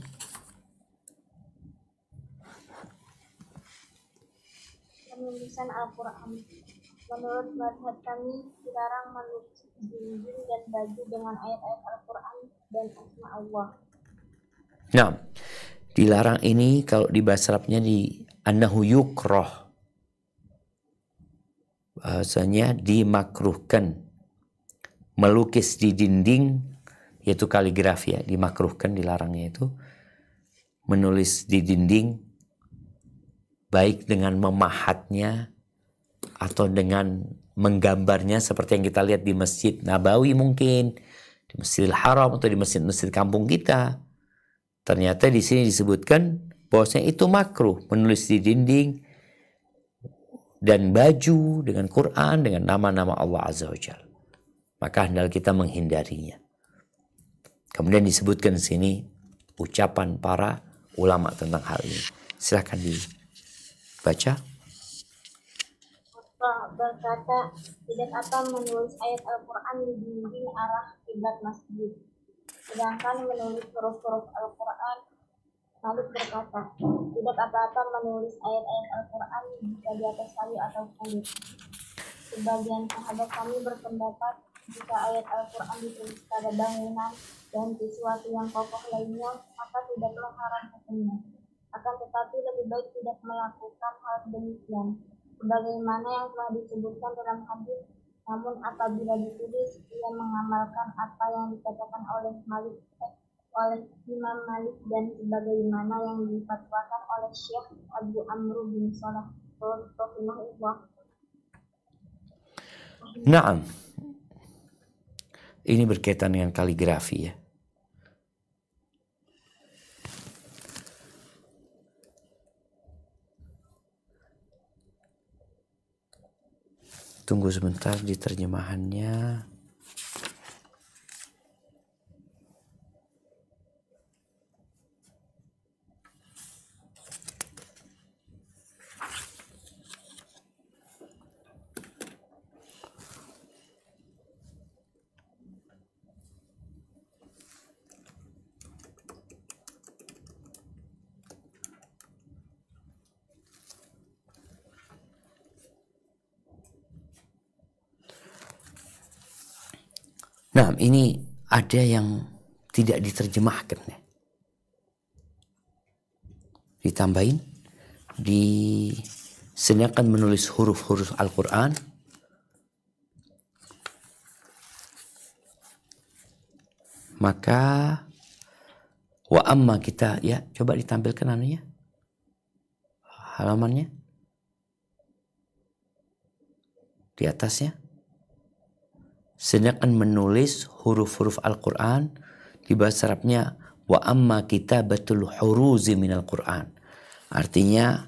Penulisan Al-Quran. Menurut mazhab kami, dilarang menulis dinding dan baju dengan ayat-ayat Al-Quran dan asma Allah. Nah, dilarang ini kalau di bahasa Arabnya di annahu yukrah. Bahasanya dimakruhkan. Melukis di dinding, yaitu kaligrafi ya, dimakruhkan, dilarangnya itu. Menulis di dinding, baik dengan memahatnya, atau dengan menggambarnya seperti yang kita lihat di Masjid Nabawi mungkin, di Masjidil Haram atau di masjid-masjid kampung kita. Ternyata di sini disebutkan bahwasanya itu makruh menulis di dinding dan baju dengan Quran dengan nama-nama Allah Azza wa Jalla. Maka hendaklah kita menghindarinya. Kemudian disebutkan di sini ucapan para ulama tentang hal ini. Silakan dibaca. Berkata, tidak akan menulis ayat Al-Quran di dinding arah kiblat masjid. Sedangkan menulis huruf-huruf Al-Quran, Malik berkata, tidak apa-apa menulis ayat-ayat Al-Quran jika di atas kayu atau kulit. Sebagian sahabat kami berpendapat, jika ayat Al-Quran ditulis pada bangunan dan sesuatu yang kokoh lainnya, maka tidaklah haram hukumnya. Akan tetapi lebih baik tidak melakukan hal demikian, sebagaimana yang telah disebutkan dalam hadis. Namun apabila ditulis, ia mengamalkan apa yang dikatakan oleh Imam Malik dan sebagaimana yang difatwakan oleh Syekh Abu Amr bin Salah rahimahullah. Naam. Ini berkaitan dengan kaligrafi ya. Tunggu sebentar di terjemahannya. Nah, ini ada yang tidak diterjemahkan ya. Ditambahin, sedangkan menulis huruf-huruf Al-Quran, maka wa amma kita, ya coba ditampilkan anunya, halamannya di atasnya. Sedangkan menulis huruf-huruf Al-Quran di bahasa Arabnya wa amma kitabatul huruzi minal Quran. Artinya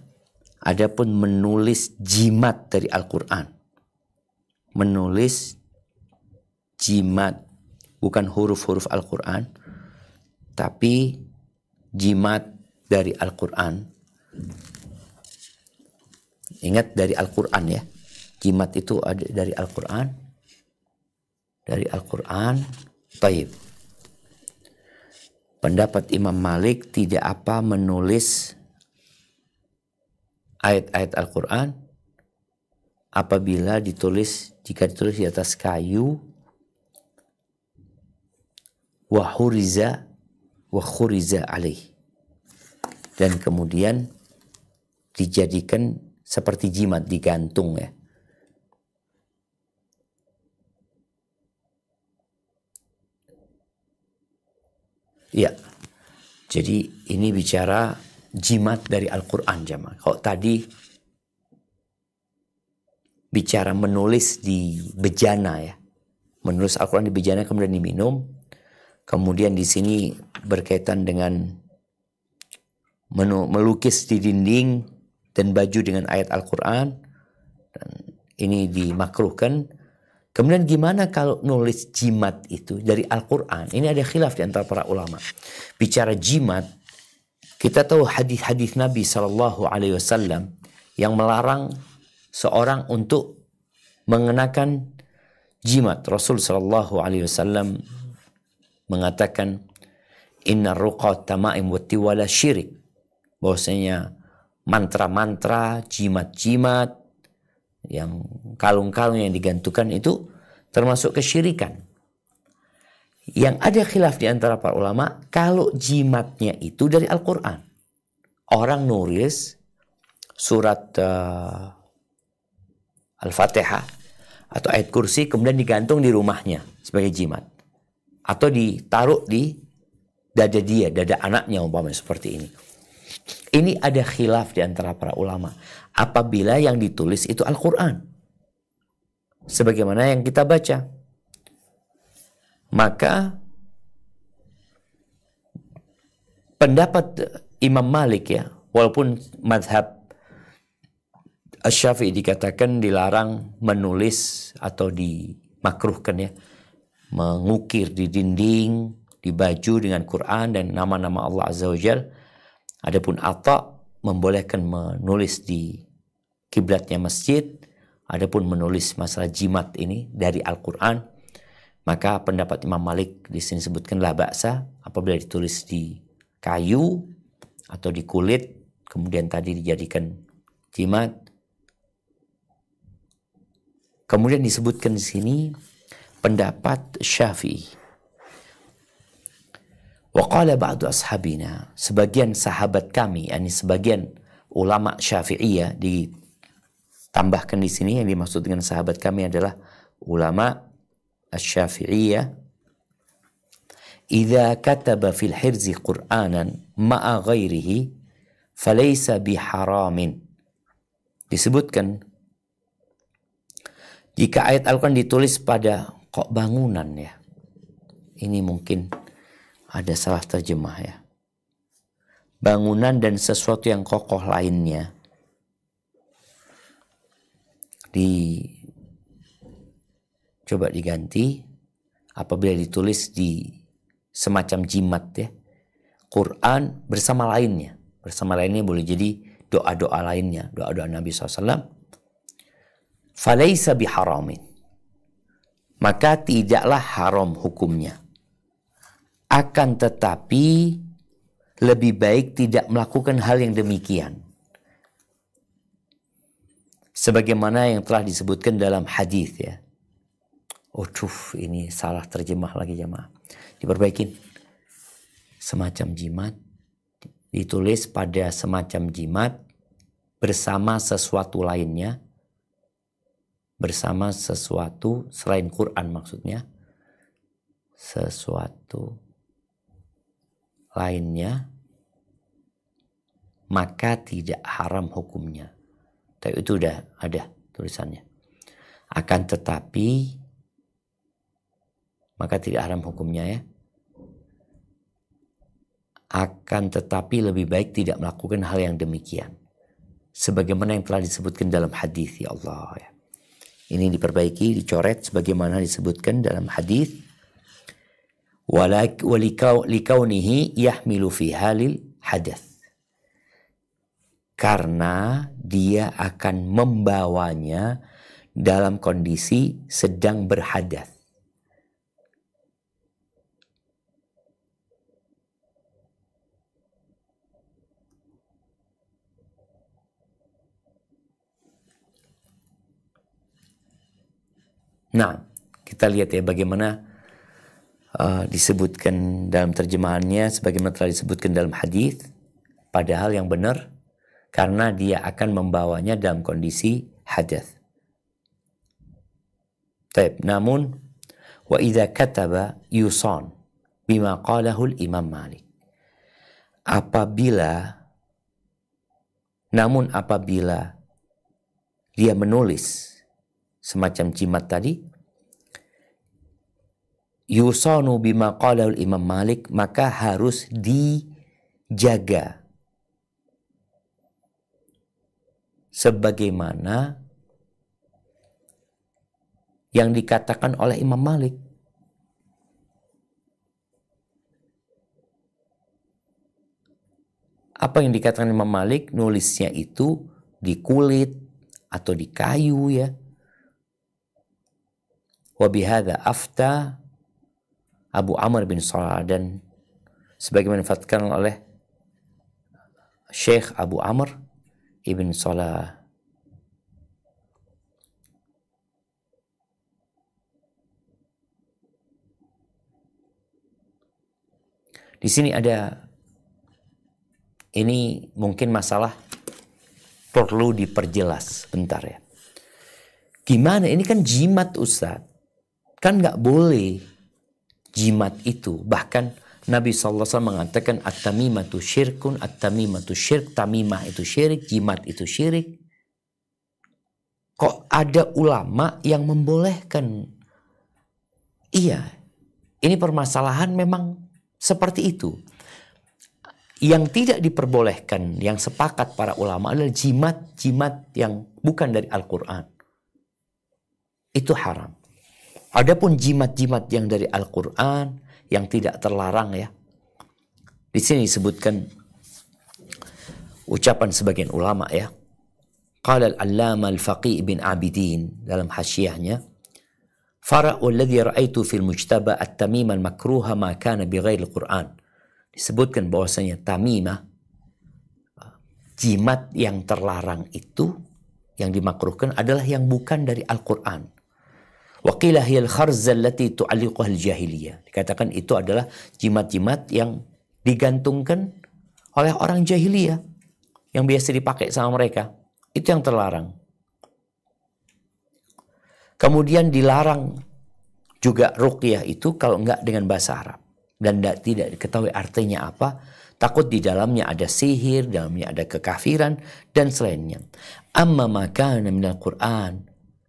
adapun menulis jimat dari Al-Quran. Menulis jimat, bukan huruf-huruf Al-Quran, tapi jimat dari Al-Quran. Ingat dari Al-Quran ya. Jimat itu ada dari Al-Quran. Dari Al-Quran. Baik. Pendapat Imam Malik tidak apa menulis ayat-ayat Al-Quran apabila jika ditulis di atas kayu wa khuriza alaih, dan kemudian dijadikan seperti jimat, digantung ya. Ya, jadi ini bicara jimat dari Al-Quran jemaah. Kalau tadi bicara menulis di bejana ya, menulis Al-Quran di bejana kemudian diminum. Kemudian di sini berkaitan dengan melukis di dinding dan baju dengan ayat Al-Quran, dan ini dimakruhkan. Kemudian gimana kalau nulis jimat itu dari Al-Quran? Ini ada khilaf di antara para ulama. Bicara jimat, kita tahu hadis-hadis Nabi SAW yang melarang seorang untuk mengenakan jimat. Rasul SAW mengatakan, Inna ruqa tama'im wa tiwala syirik. Bahwasanya mantra-mantra, jimat-jimat, yang kalung-kalung yang digantungkan itu termasuk kesyirikan. Yang ada khilaf di antara para ulama, kalau jimatnya itu dari Al-Quran. Orang nulis surat Al-Fatihah atau ayat kursi kemudian digantung di rumahnya sebagai jimat. Atau ditaruh di dada dia, dada anaknya umpamanya seperti ini. Ini ada khilaf di antara para ulama. Apabila yang ditulis itu Al-Quran. Sebagaimana yang kita baca. Maka pendapat Imam Malik ya, walaupun madhab Asy-Syafi'i dikatakan dilarang menulis atau dimakruhkan ya, mengukir di dinding, di baju dengan Quran dan nama-nama Allah Azza wa Jalla. Adapun Atha membolehkan menulis di kiblatnya masjid. Adapun menulis masalah jimat ini dari Al-Quran, maka pendapat Imam Malik di sini sebutkan la ba'sa apabila ditulis di kayu atau di kulit, kemudian tadi dijadikan jimat. Kemudian disebutkan di sini pendapat Syafi'i. Wa qala ba'du ashabina, sebagian sahabat kami, yakni sebagian ulama Syafi'iyah, ditambahkan di sini yang dimaksud dengan sahabat kami adalah ulama Asy-Syafi'iyah, idza kataba fil hirzi Qur'anan ma'a ghairihi falaysa biharamin. Disebutkan jika ayat Al-Quran ditulis pada kok bangunan ya. Ini mungkin ada salah terjemah ya. Bangunan dan sesuatu yang kokoh lainnya. Coba diganti apabila ditulis di semacam jimat ya. Quran bersama lainnya. Bersama lainnya boleh jadi doa-doa lainnya. Doa-doa Nabi SAW. Falaysa biharamin. Maka tidaklah haram hukumnya. Akan tetapi lebih baik tidak melakukan hal yang demikian. Sebagaimana yang telah disebutkan dalam hadis ya. Ini salah terjemah lagi jemaah. Diperbaikin. Semacam jimat. Ditulis pada semacam jimat bersama sesuatu lainnya. Bersama sesuatu selain Quran maksudnya. Sesuatu lainnya. Maka tidak haram hukumnya. Tapi itu udah ada tulisannya. Akan tetapi maka tidak haram hukumnya ya. Akan tetapi lebih baik tidak melakukan hal yang demikian. Sebagaimana yang telah disebutkan dalam hadis ya Allah ya. Ini diperbaiki, dicoret sebagaimana disebutkan dalam hadis. Walikaunihi yahmilu fi halil hadath. Karena dia akan membawanya dalam kondisi sedang berhadath. Nah, kita lihat ya bagaimana disebutkan dalam terjemahannya sebagaimana telah disebutkan dalam hadis, padahal yang benar karena dia akan membawanya dalam kondisi hadath. Namun wa idza kataba yusan bima qalahu al-Imam Malik. Apabila dia menulis semacam jimat tadi, yusanu bima qalahu Imam Malik, maka harus dijaga sebagaimana yang dikatakan oleh Imam Malik. Apa yang dikatakan Imam Malik? Nulisnya itu di kulit atau di kayu ya. Wa bihadza afta Abu Amr bin Salah, dan sebagaimana difatwakan oleh Syekh Abu Amr ibn Salah. Di sini ada, ini mungkin masalah perlu diperjelas bentar ya. Gimana? Ini kan jimat Ustaz. Kan nggak boleh jimat itu. Bahkan Nabi SAW mengatakan at-tamimatu syirkun, at-tamimatu syirk, tamimah itu syirik, jimat itu syirik. Kok ada ulama yang membolehkan? Iya, ini permasalahan memang seperti itu. Yang tidak diperbolehkan, yang sepakat para ulama adalah jimat-jimat yang bukan dari Al-Quran. Itu haram. Adapun jimat-jimat yang dari Al-Quran, yang tidak terlarang ya. Di sini disebutkan ucapan sebagian ulama ya. Qala al-allama al-faqih bin Abidin dalam hasyiahnya, fara'u alladhi ra'aitu fil mujtaba at-tamimah al-makruha ma kana bighairi al-Qur'an. Disebutkan bahwasanya tamimah, jimat yang terlarang itu, yang dimakruhkan adalah yang bukan dari Al-Quran. Waqilah hiyal kharza allati tu'alliquha al-jahiliyah. Dikatakan itu adalah jimat-jimat yang digantungkan oleh orang jahiliyah yang biasa dipakai sama mereka. Itu yang terlarang. Kemudian dilarang juga ruqyah itu kalau enggak dengan bahasa Arab dan tidak diketahui artinya apa. Takut di dalamnya ada sihir, dalamnya ada kekafiran dan selainnya. Amma ma kana minal Qur'an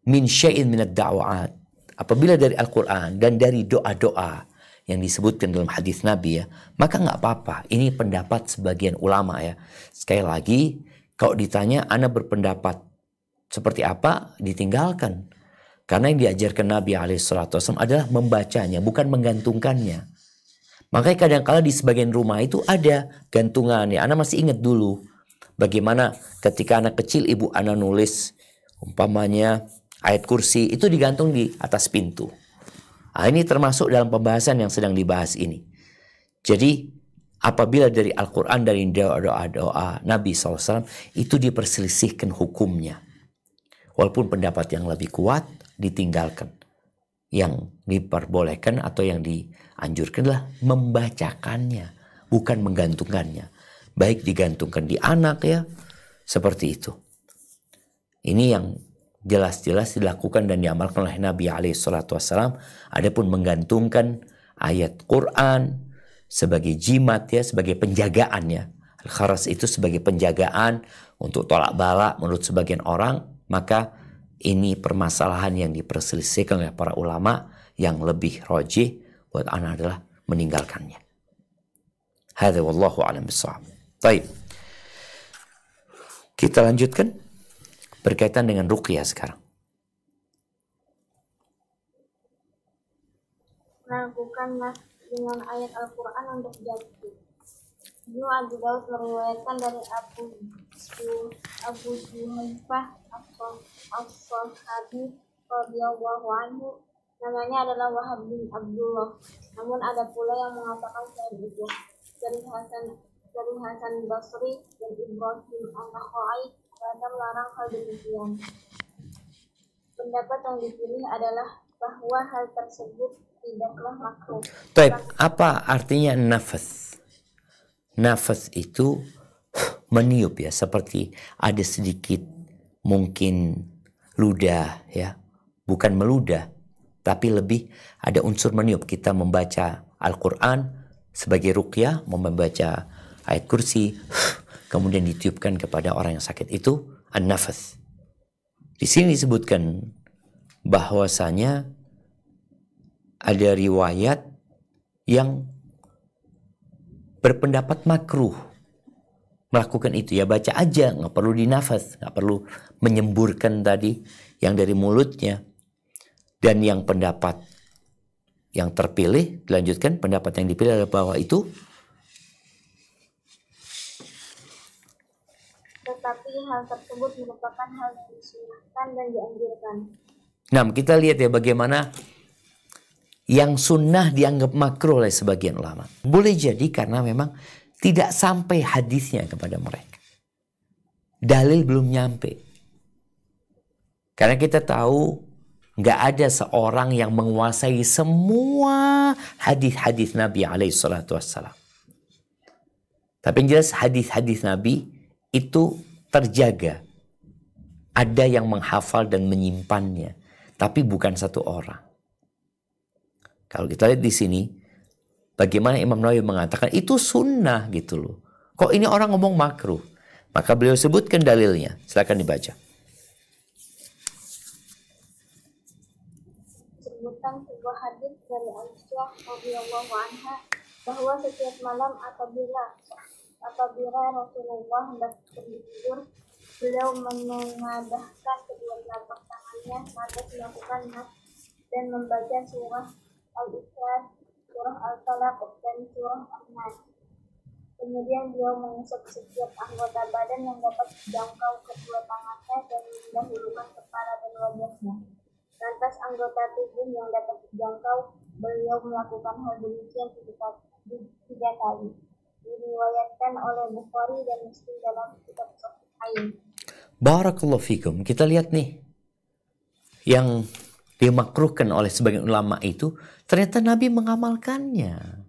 min syai'in minad da'wat. Apabila dari Al-Quran dan dari doa-doa yang disebutkan dalam hadis Nabi ya, maka nggak apa-apa. Ini pendapat sebagian ulama ya. Sekali lagi, kalau ditanya, ana berpendapat seperti apa, ditinggalkan. Karena yang diajarkan Nabi SAW adalah membacanya, bukan menggantungkannya. Makanya kadang-kala di sebagian rumah itu ada gantungan ya. Ana masih ingat dulu bagaimana ketika anak kecil ibu ana nulis umpamanya ayat kursi itu digantung di atas pintu. Nah, ini termasuk dalam pembahasan yang sedang dibahas ini. Jadi apabila dari Al-Quran, dari doa-doa Nabi SAW, itu diperselisihkan hukumnya. Walaupun pendapat yang lebih kuat ditinggalkan. Yang diperbolehkan atau yang dianjurkan adalah membacakannya, bukan menggantungkannya. Baik digantungkan di anak ya, seperti itu. Ini yang jelas-jelas dilakukan dan diamalkan oleh Nabi SAW. Adapun menggantungkan ayat Quran sebagai jimat ya, sebagai penjagaan ya. Al-kharas itu sebagai penjagaan untuk tolak bala menurut sebagian orang. Maka ini permasalahan yang diperselisihkan oleh para ulama. Yang lebih rajih buat ana adalah meninggalkannya. Hadza wallahu a'lam bissawab. Baik. Kita lanjutkan berkaitan dengan ruqyah sekarang. Melakukan nas dengan ayat Al-Quran untuk jatuh. Ibnu Abi Daud meriwayatkan dari Abu Juhaifah as-Sahabi radhiyallahu anhu, namanya adalah Wahab bin Abdullah. Namun ada pula yang mengatakan selain itu. Dari Hasan Basri dan Ibrahim an-Nakhai karena melarang hal demikian. Pendapat yang dipilih adalah bahwa hal tersebut tidaklah makruh. Baik, apa artinya nafas? Nafas itu meniup ya, seperti ada sedikit mungkin ludah ya, bukan meludah, tapi lebih ada unsur meniup. Kita membaca Al-Quran sebagai ruqyah, membaca ayat kursi, kemudian ditiupkan kepada orang yang sakit, itu an-nafas. Di sini disebutkan bahwasanya ada riwayat yang berpendapat makruh melakukan itu ya, baca aja, nggak perlu dinafas, nggak perlu menyemburkan tadi yang dari mulutnya. Dan yang pendapat yang terpilih, dilanjutkan, pendapat yang dipilih adalah bahwa itu tetapi hal tersebut merupakan hal yang disunahkan dan dianjurkan. Nah, kita lihat ya bagaimana yang sunnah dianggap makruh oleh sebagian ulama. Boleh jadi karena memang tidak sampai hadisnya kepada mereka. Dalil belum nyampe. Karena kita tahu nggak ada seorang yang menguasai semua hadis-hadis Nabi alaihi salatu wassalam. Tapi yang jelas hadis-hadis Nabi itu terjaga. Ada yang menghafal dan menyimpannya, tapi bukan satu orang. Kalau kita lihat di sini, bagaimana Imam Nawawi mengatakan itu sunnah gitu loh. Kok ini orang ngomong makruh? Maka beliau sebutkan dalilnya. Silakan dibaca. Sebutkan sebuah hadis dari Aisyah radhiyallahu anha bahwa setiap malam apabila Rasulullah hendak tidur, beliau menengadahkan kedua telapak tangannya lantas melakukan nas dan membaca surah Al-Ikhlas, surah Al-Falaq, dan surah An-Nas. Kemudian beliau mengusap setiap anggota badan yang dapat dijangkau kedua tangannya dan mendahulukan kepala dan wajahnya. Lantas anggota tubuh yang dapat dijangkau, beliau melakukan hal demikian tiga kali. Diriwayatkan oleh Bukhari dan Muslim dalam kitab Sahihain. Barakallahu fikum. Kita lihat nih, yang dimakruhkan oleh sebagian ulama itu ternyata Nabi mengamalkannya.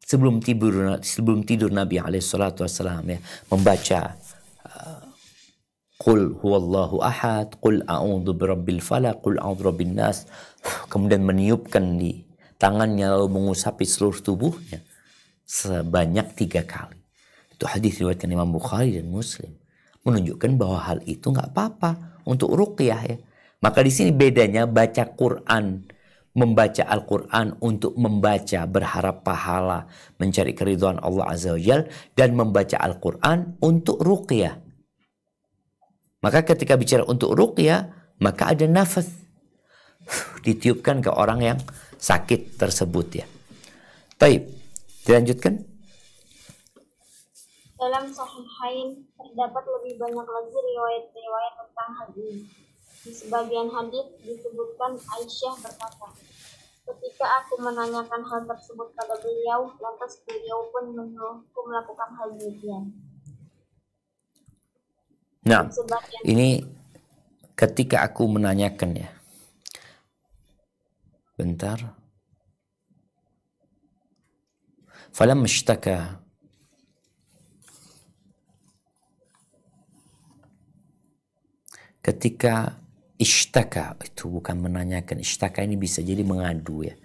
Sebelum tidur Nabi alaihissalatu wassalam ya, membaca Qul huwallahu ahad, Qul a'udzu birabbil falaq, Qul a'udzu birabbin nas. Kemudian meniupkan di tangannya lalu mengusapi seluruh tubuhnya sebanyak 3 kali. Itu hadis riwayatkan Imam Bukhari dan Muslim. Menunjukkan bahwa hal itu nggak apa-apa untuk ruqyah ya. Maka di sini bedanya baca Quran, membaca Al-Quran untuk membaca berharap pahala, mencari keridhaan Allah Azza wa Jalla, dan membaca Al-Quran untuk ruqyah. Maka ketika bicara untuk ruqyah, maka ada nafas ditiupkan ke orang yang sakit tersebut ya. Baik, dilanjutkan. Dalam Sahihain terdapat lebih banyak lagi riwayat-riwayat tentang hal ini. Di sebagian hadis disebutkan Aisyah berkata, ketika aku menanyakan hal tersebut pada beliau, lantas beliau pun menyuruhku melakukan hal demikian. Nah, ini ketika aku menanyakan ya. Bentar. Falamma ishtaka ketika ishtaka, itu bukan menanyakan, ishtaka ini bisa jadi mengadu ya.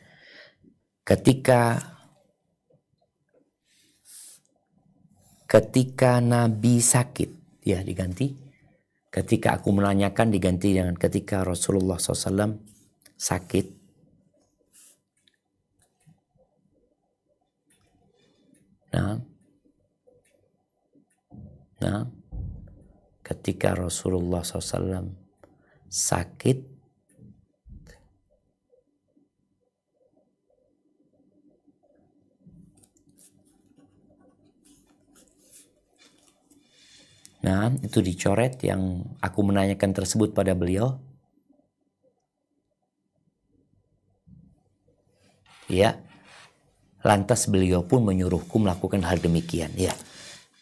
Ketika Nabi sakit ya diganti, ketika aku menanyakan diganti dengan ketika Rasulullah SAW sakit. Nah, ketika Rasulullah SAW sakit, nah itu dicoret yang aku menanyakan tersebut pada beliau. Ya, lantas beliau pun menyuruhku melakukan hal demikian. Ya,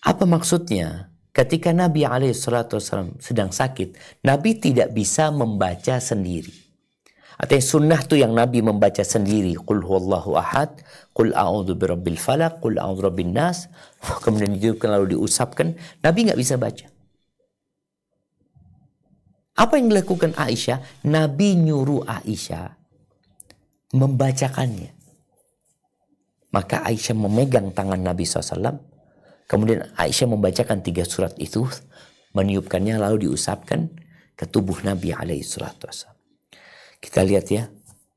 apa maksudnya? Ketika Nabi SAW sedang sakit, Nabi tidak bisa membaca sendiri. Artinya sunnah itu yang Nabi membaca sendiri. Qul huwallahu ahad, Qul a'udzu birabbil falaq, Qul a'udzu birabbin nas. Kemudian ditiupkan lalu diusapkan. Nabi nggak bisa baca. Apa yang dilakukan Aisyah? Nabi nyuruh Aisyah membacakannya. Maka Aisyah memegang tangan Nabi SAW. Kemudian Aisyah membacakan 3 surat itu, meniupkannya lalu diusapkan ke tubuh Nabi alaihissalatu wassalam. Kita lihat ya,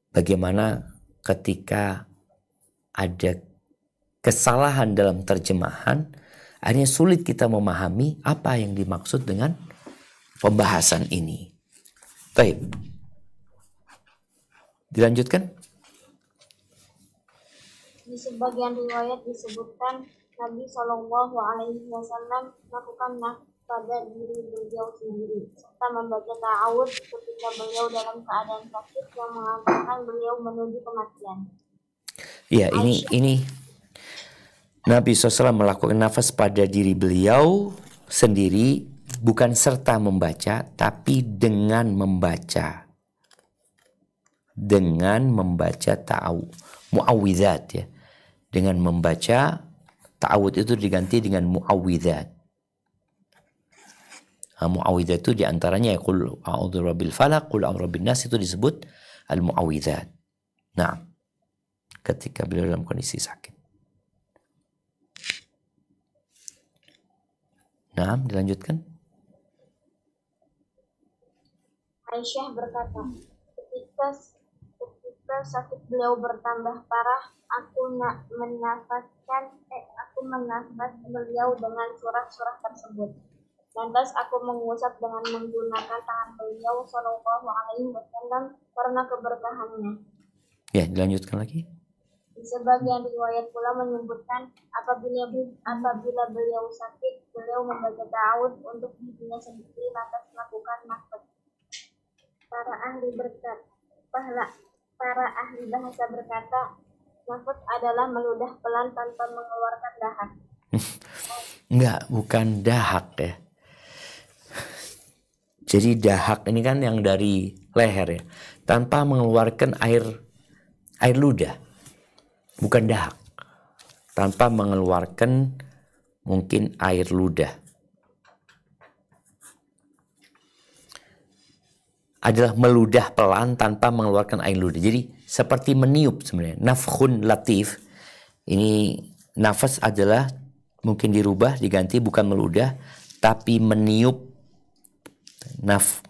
bagaimana ketika ada kesalahan dalam terjemahan, akhirnya sulit kita memahami apa yang dimaksud dengan pembahasan ini. Baik. Dilanjutkan. Di sebagian riwayat disebutkan Nabi Shallallahu Alaihi Wasallam melakukan nas pada diri beliau sendiri serta membaca ta'awud ketika beliau dalam keadaan sakit yang mengantarkan beliau menuju kematian. Ya, ini Nabi SAW melakukan nafas pada diri beliau sendiri, bukan serta membaca, tapi dengan membaca ta'awud, mu'awwidzat ya, dengan membaca ta'awud itu diganti dengan mu'awwidzat. Mu'awwidzat itu diantaranya ya qul a'udzu birabbil falaq, qul a'udzu birabbin nas, itu disebut al-mu'awwidzat. Nah, ketika beliau dalam kondisi sakit. Nah, dilanjutkan. Aisyah berkata, ketika sakit beliau bertambah parah, aku menafas beliau dengan surah-surah tersebut. Lantas aku mengusap dengan menggunakan tangan beliau sallallahu alaihi wasallam karena keberkahannya. Ya, dilanjutkan lagi. Sebagian riwayat pula menyebutkan apabila beliau sakit, beliau membaca ta'awudz untuk dirinya sendiri lantas melakukan nafas. Para ahli bahasa berkata, nafas adalah meludah pelan tanpa mengeluarkan dahak. Enggak, bukan dahak ya. Jadi dahak ini kan yang dari leher ya, tanpa mengeluarkan air ludah. Bukan dahak, tanpa mengeluarkan mungkin air ludah. Adalah meludah pelan tanpa mengeluarkan air ludah. Jadi seperti meniup sebenarnya. Nafkhun latif. Ini nafas adalah mungkin dirubah, diganti bukan meludah, tapi meniup.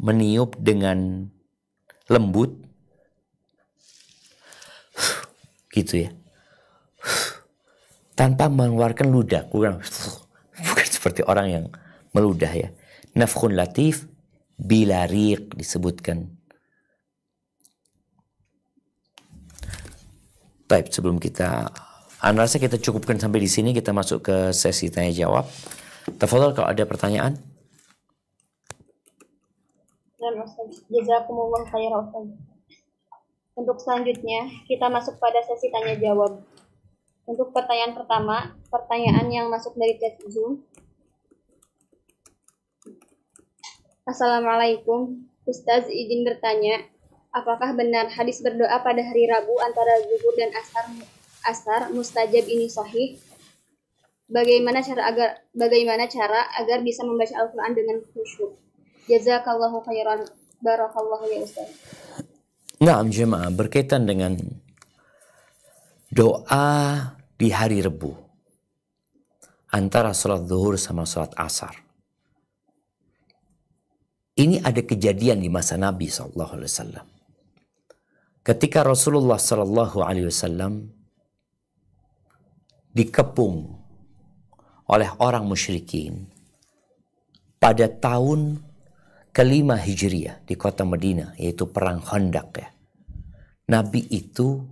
Meniup dengan lembut. Gitu ya. Tanpa mengeluarkan ludah. Bukan seperti orang yang meludah ya. Nafkhun latif bila riq disebutkan. Baik, sebelum kita rasa kita cukupkan sampai di sini, kita masuk ke sesi tanya jawab. Tafadhol kalau ada pertanyaan. Dan Ustaz, jazakumullah khairan Ustaz. Untuk selanjutnya, kita masuk pada sesi tanya jawab. Untuk pertanyaan pertama, pertanyaan yang masuk dari chat Zoom. Assalamualaikum, Ustaz izin bertanya, apakah benar hadis berdoa pada hari Rabu antara zuhur dan asar mustajab ini sahih? Bagaimana cara agar bisa membaca Al-Quran dengan khusyuk? Jazakallahu khairan, barakallahu ya Ustaz. Nah, jemaah, berkaitan dengan doa di hari Rebu antara salat zuhur sama salat asar. Ini ada kejadian di masa Nabi SAW. Ketika Rasulullah SAW dikepung oleh orang musyrikin pada tahun kelima Hijriah di kota Madinah, yaitu perang Khandaq ya. Nabi itu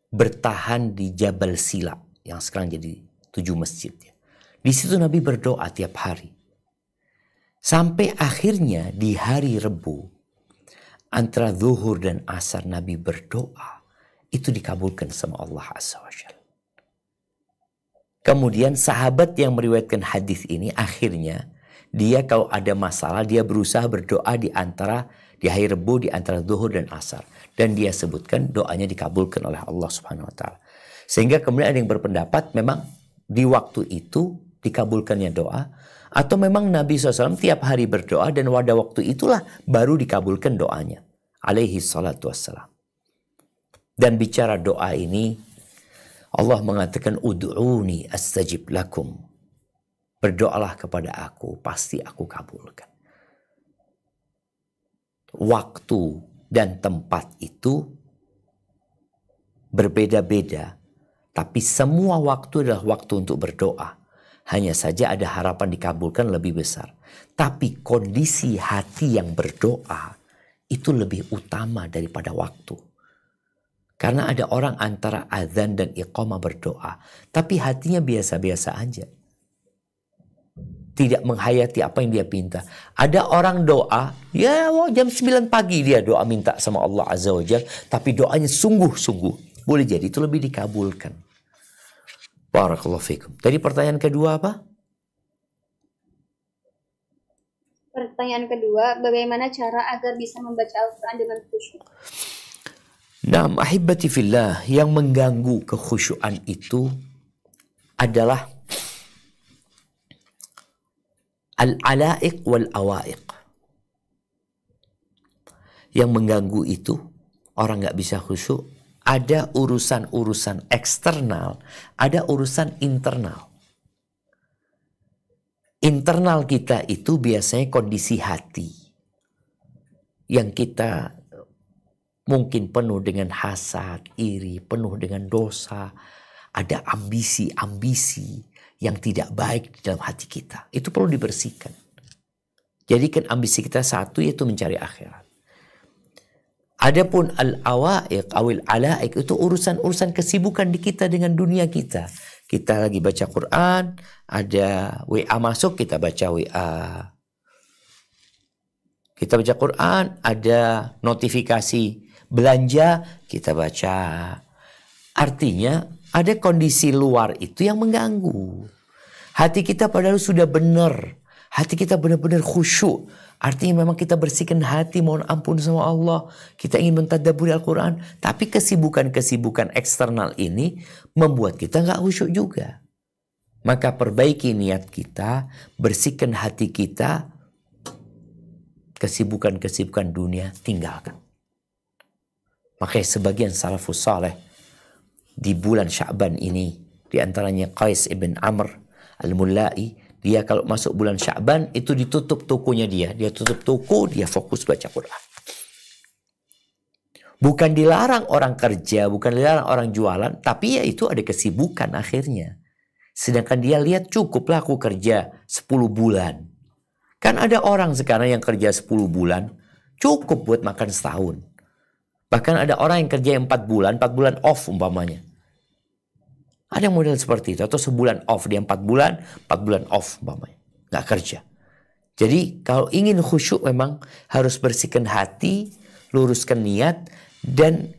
bertahan di Jabal Sila yang sekarang jadi 7 masjid ya. Di situ Nabi berdoa tiap hari. Sampai akhirnya di hari Rebu antara zuhur dan asar Nabi berdoa, itu dikabulkan sama Allah Azza wa Jalla. Kemudian sahabat yang meriwayatkan hadis ini akhirnya dia kalau ada masalah dia berusaha berdoa di hari Rebu di antara zuhur dan asar, dan dia sebutkan doanya dikabulkan oleh Allah Subhanahu wa taala. Sehingga kemudian ada yang berpendapat memang di waktu itu dikabulkannya doa, atau memang Nabi SAW tiap hari berdoa dan pada waktu itulah baru dikabulkan doanya alaihi salatu wassalam. Dan bicara doa ini Allah mengatakan ud'uni astajib lakum. Berdoalah kepada aku, pasti aku kabulkan. Waktu dan tempat itu berbeda-beda, tapi semua waktu adalah waktu untuk berdoa. Hanya saja ada harapan dikabulkan lebih besar. Tapi kondisi hati yang berdoa itu lebih utama daripada waktu. Karena ada orang antara azan dan iqamah berdoa, tapi hatinya biasa-biasa aja. Tidak menghayati apa yang dia minta. Ada orang doa, ya jam 9 pagi dia doa minta sama Allah Azza wa Jalla, tapi doanya sungguh-sungguh. Boleh jadi itu lebih dikabulkan. Barakallahu fikum. Tadi pertanyaan kedua apa? Pertanyaan kedua, bagaimana cara agar bisa membaca Al-Quran dengan khusyuk? Nah, ahibati fillah, yang mengganggu kekhusyuan itu adalah Al-ala'iq wal-awa'iq. Yang mengganggu itu, orang nggak bisa khusyuk. Ada urusan-urusan eksternal, ada urusan internal. Internal kita itu biasanya kondisi hati. Yang kita mungkin penuh dengan hasad, iri, penuh dengan dosa. Ada ambisi-ambisi yang tidak baik di dalam hati kita. Itu perlu dibersihkan. Jadikan ambisi kita satu, yaitu mencari akhirat. Adapun al-awa'iq awil ala'iq itu urusan-urusan kesibukan di kita dengan dunia kita. Kita lagi baca Quran, ada WA masuk, kita baca WA. Kita baca Quran, ada notifikasi belanja, kita baca. Artinya ada kondisi luar itu yang mengganggu. Hati kita padahal sudah benar. Hati kita benar-benar khusyuk. Artinya memang kita bersihkan hati, mohon ampun sama Allah. Kita ingin mentadabburi Al-Quran. Tapi kesibukan-kesibukan eksternal ini membuat kita nggak khusyuk juga. Maka perbaiki niat kita, bersihkan hati kita. Kesibukan-kesibukan dunia tinggalkan. Makanya sebagian salafus saleh di bulan Sya'ban ini, di antaranya Qais ibn Amr al-Mullai, dia kalau masuk bulan Sya'ban itu ditutup tokonya dia. Dia tutup toko, dia fokus baca Quran. Bukan dilarang orang kerja, bukan dilarang orang jualan, tapi ya itu ada kesibukan akhirnya. Sedangkan dia lihat cukuplah aku kerja 10 bulan. Kan ada orang sekarang yang kerja 10 bulan, cukup buat makan setahun. Bahkan ada orang yang kerja 4 bulan off umpamanya. Ada model seperti itu. Atau sebulan off. Dia 4 bulan off umpamanya. Nggak kerja. Jadi kalau ingin khusyuk memang harus bersihkan hati, luruskan niat, dan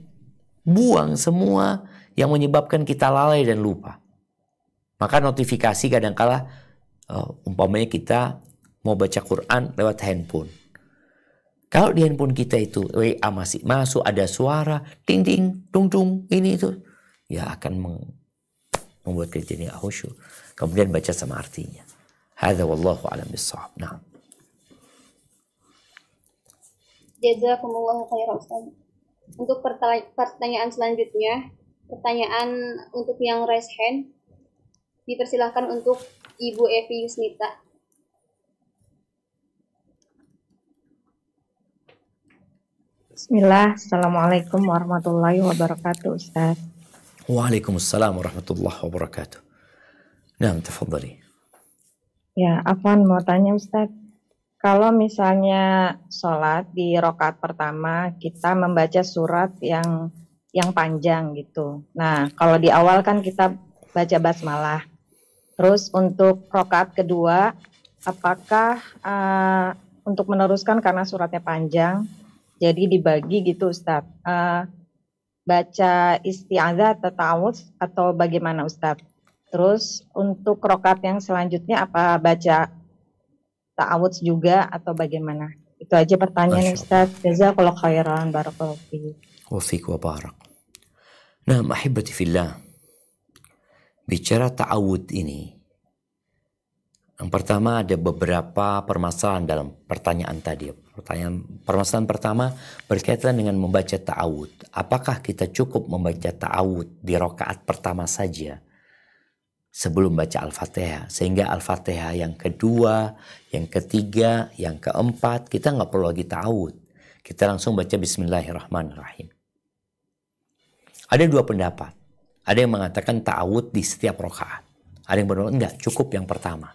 buang semua yang menyebabkan kita lalai dan lupa. Maka notifikasi kadangkala umpamanya kita mau baca Quran lewat handphone. Kalau di handphone kita itu WA masih masuk, ada suara, ding ding, dung dung, ini itu, ya akan membuat kita jadi khusyuk. Kemudian baca sama artinya. Hadza wallahu a'lam bissawab. Nah. Jazakumullahu khairan Ustaz. Untuk pertanyaan selanjutnya, pertanyaan untuk yang raise hand, dipersilahkan untuk Ibu Evi Yusnita. Bismillah, Assalamualaikum warahmatullahi wabarakatuh, Ustaz. Waalaikumsalam warahmatullahi wabarakatuh. Nah, tafadhali. Ya, Afwan mau tanya Ustaz. Kalau misalnya sholat di rakaat pertama kita membaca surat yang panjang gitu. Nah, kalau di awal kan kita baca basmalah. Terus untuk rakaat kedua, apakah untuk meneruskan karena suratnya panjang, jadi dibagi gitu Ustaz? Baca isti'adzah atau ta'awudz atau bagaimana Ustaz? Terus untuk rakaat yang selanjutnya apa baca ta'awudz juga atau bagaimana? Itu aja pertanyaan Ustaz. Jazakallahu khairan, barakallahu fiik. Wa fiik wa barak. Nah, mahibati fillah. Bicara ta'awudz ini, yang pertama ada beberapa permasalahan dalam pertanyaan tadi. Permasalahan pertama berkaitan dengan membaca ta'awudz. Apakah kita cukup membaca ta'awudz di rakaat pertama saja sebelum baca Al-Fatihah? Sehingga Al-Fatihah yang kedua, yang ketiga, yang keempat, kita nggak perlu lagi ta'awudz. Kita langsung baca Bismillahirrahmanirrahim. Ada dua pendapat. Ada yang mengatakan ta'awudz di setiap rakaat. Ada yang berpendapat enggak, cukup yang pertama.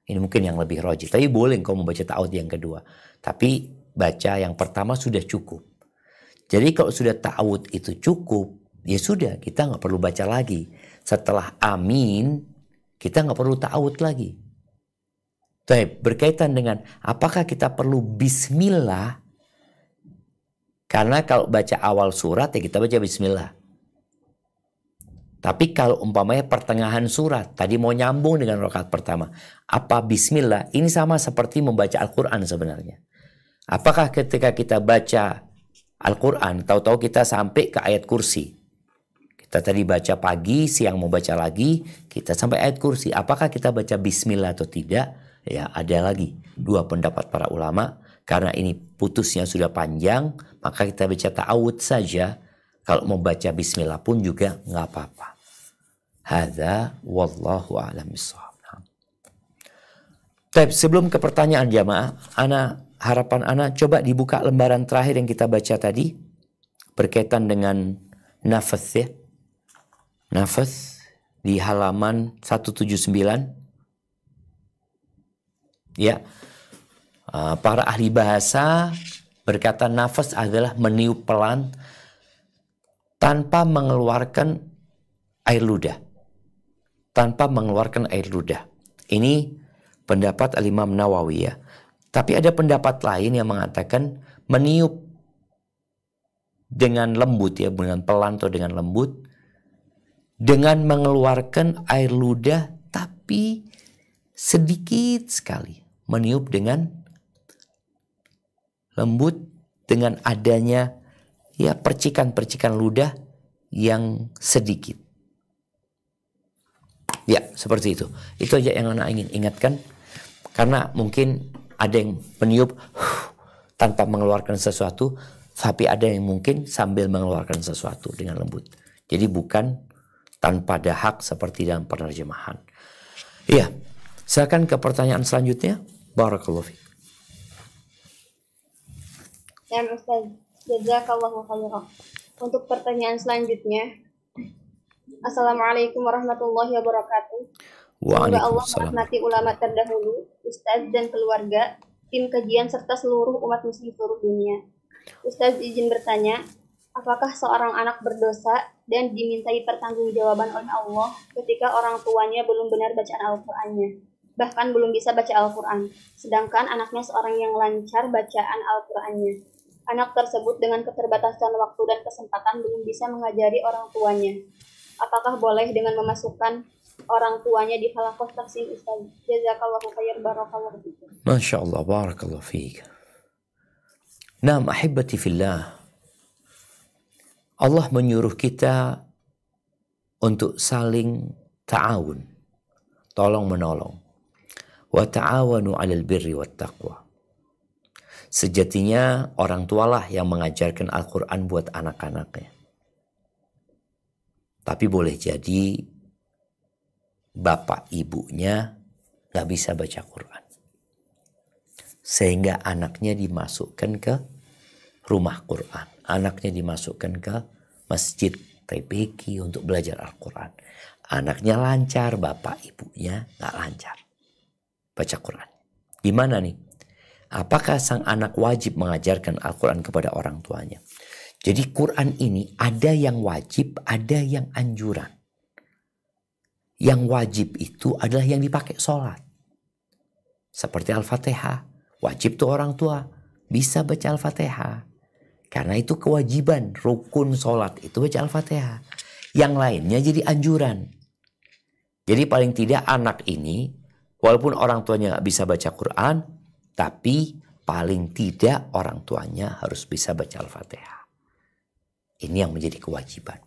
Ini mungkin yang lebih rajih. Tapi boleh kau membaca ta'awudz yang kedua. Tapi baca yang pertama sudah cukup. Jadi kalau sudah ta'awudz itu cukup, ya sudah, kita nggak perlu baca lagi. Setelah amin, kita nggak perlu ta'awudz lagi. Baik, berkaitan dengan apakah kita perlu bismillah? Karena kalau baca awal surat, ya kita baca bismillah. Tapi kalau umpamanya pertengahan surat, tadi mau nyambung dengan rakaat pertama, apa bismillah? Ini sama seperti membaca Al-Quran sebenarnya. Apakah ketika kita baca Al-Quran, tahu-tahu kita sampai ke ayat kursi. Kita tadi baca pagi, siang mau baca lagi, kita sampai ayat kursi. Apakah kita baca bismillah atau tidak? Ya, ada lagi dua pendapat para ulama. Karena ini putusnya sudah panjang, maka kita baca ta'awud saja. Kalau mau baca bismillah pun juga nggak apa-apa. Hadza wallahu a'lam bishawab. Tapi sebelum ke pertanyaan jamaah, harapan ana coba dibuka lembaran terakhir yang kita baca tadi berkaitan dengan nafas ya. Nafas di halaman 179. Ya. Para ahli bahasa berkata nafas adalah meniup pelan tanpa mengeluarkan air ludah. Tanpa mengeluarkan air ludah. Ini pendapat Al-Imam Nawawi ya. Tapi ada pendapat lain yang mengatakan meniup dengan lembut ya, dengan pelan atau dengan lembut, dengan mengeluarkan air ludah tapi sedikit sekali. Meniup dengan lembut dengan adanya ya percikan-percikan ludah yang sedikit. Ya, seperti itu. Itu aja yang anak ingin ingatkan. Karena mungkin ada yang meniup tanpa mengeluarkan sesuatu, tapi ada yang mungkin sambil mengeluarkan sesuatu dengan lembut. Jadi bukan tanpa dahak seperti dalam penerjemahan. Iya, silakan ke pertanyaan selanjutnya. Barakallahu fiik. Ya Ustaz, jazakallahu khairan. Untuk pertanyaan selanjutnya, Assalamualaikum warahmatullahi wabarakatuh. Semoga Allah merahmati ulama terdahulu, Ustaz dan keluarga, tim kajian serta seluruh umat muslim seluruh dunia. Ustaz izin bertanya, apakah seorang anak berdosa dan dimintai pertanggungjawaban oleh Allah ketika orang tuanya belum benar bacaan Al-Qur'annya, bahkan belum bisa baca Al-Qur'an, sedangkan anaknya seorang yang lancar bacaan Al-Qur'annya. Anak tersebut dengan keterbatasan waktu dan kesempatan belum bisa mengajari orang tuanya. Apakah boleh dengan memasukkan orang tuanya di halaqah tahsin Ustaz? Jazakallahu khair, barakallahu fiik. Masya Allah, barakallahu fiik. Naam ahibati fillah. Allah menyuruh kita untuk saling ta'awun. Tolong menolong. Wa ta'awanu 'alal birri wat taqwa. Sejatinya orang tualah yang mengajarkan Al-Quran buat anak-anaknya. Tapi boleh jadi bapak ibunya gak bisa baca Quran. Sehingga anaknya dimasukkan ke rumah Quran. Anaknya dimasukkan ke masjid TPQ untuk belajar Al-Quran. Anaknya lancar, bapak ibunya gak lancar baca Quran. Gimana nih? Apakah sang anak wajib mengajarkan Al-Quran kepada orang tuanya? Jadi Quran ini ada yang wajib, ada yang anjuran. Yang wajib itu adalah yang dipakai sholat. Seperti Al-Fatihah. Wajib tuh orang tua bisa baca Al-Fatihah. Karena itu kewajiban, rukun sholat itu baca Al-Fatihah. Yang lainnya jadi anjuran. Jadi paling tidak anak ini, walaupun orang tuanya gak bisa baca Quran, tapi paling tidak orang tuanya harus bisa baca Al-Fatihah. Ini yang menjadi kewajiban.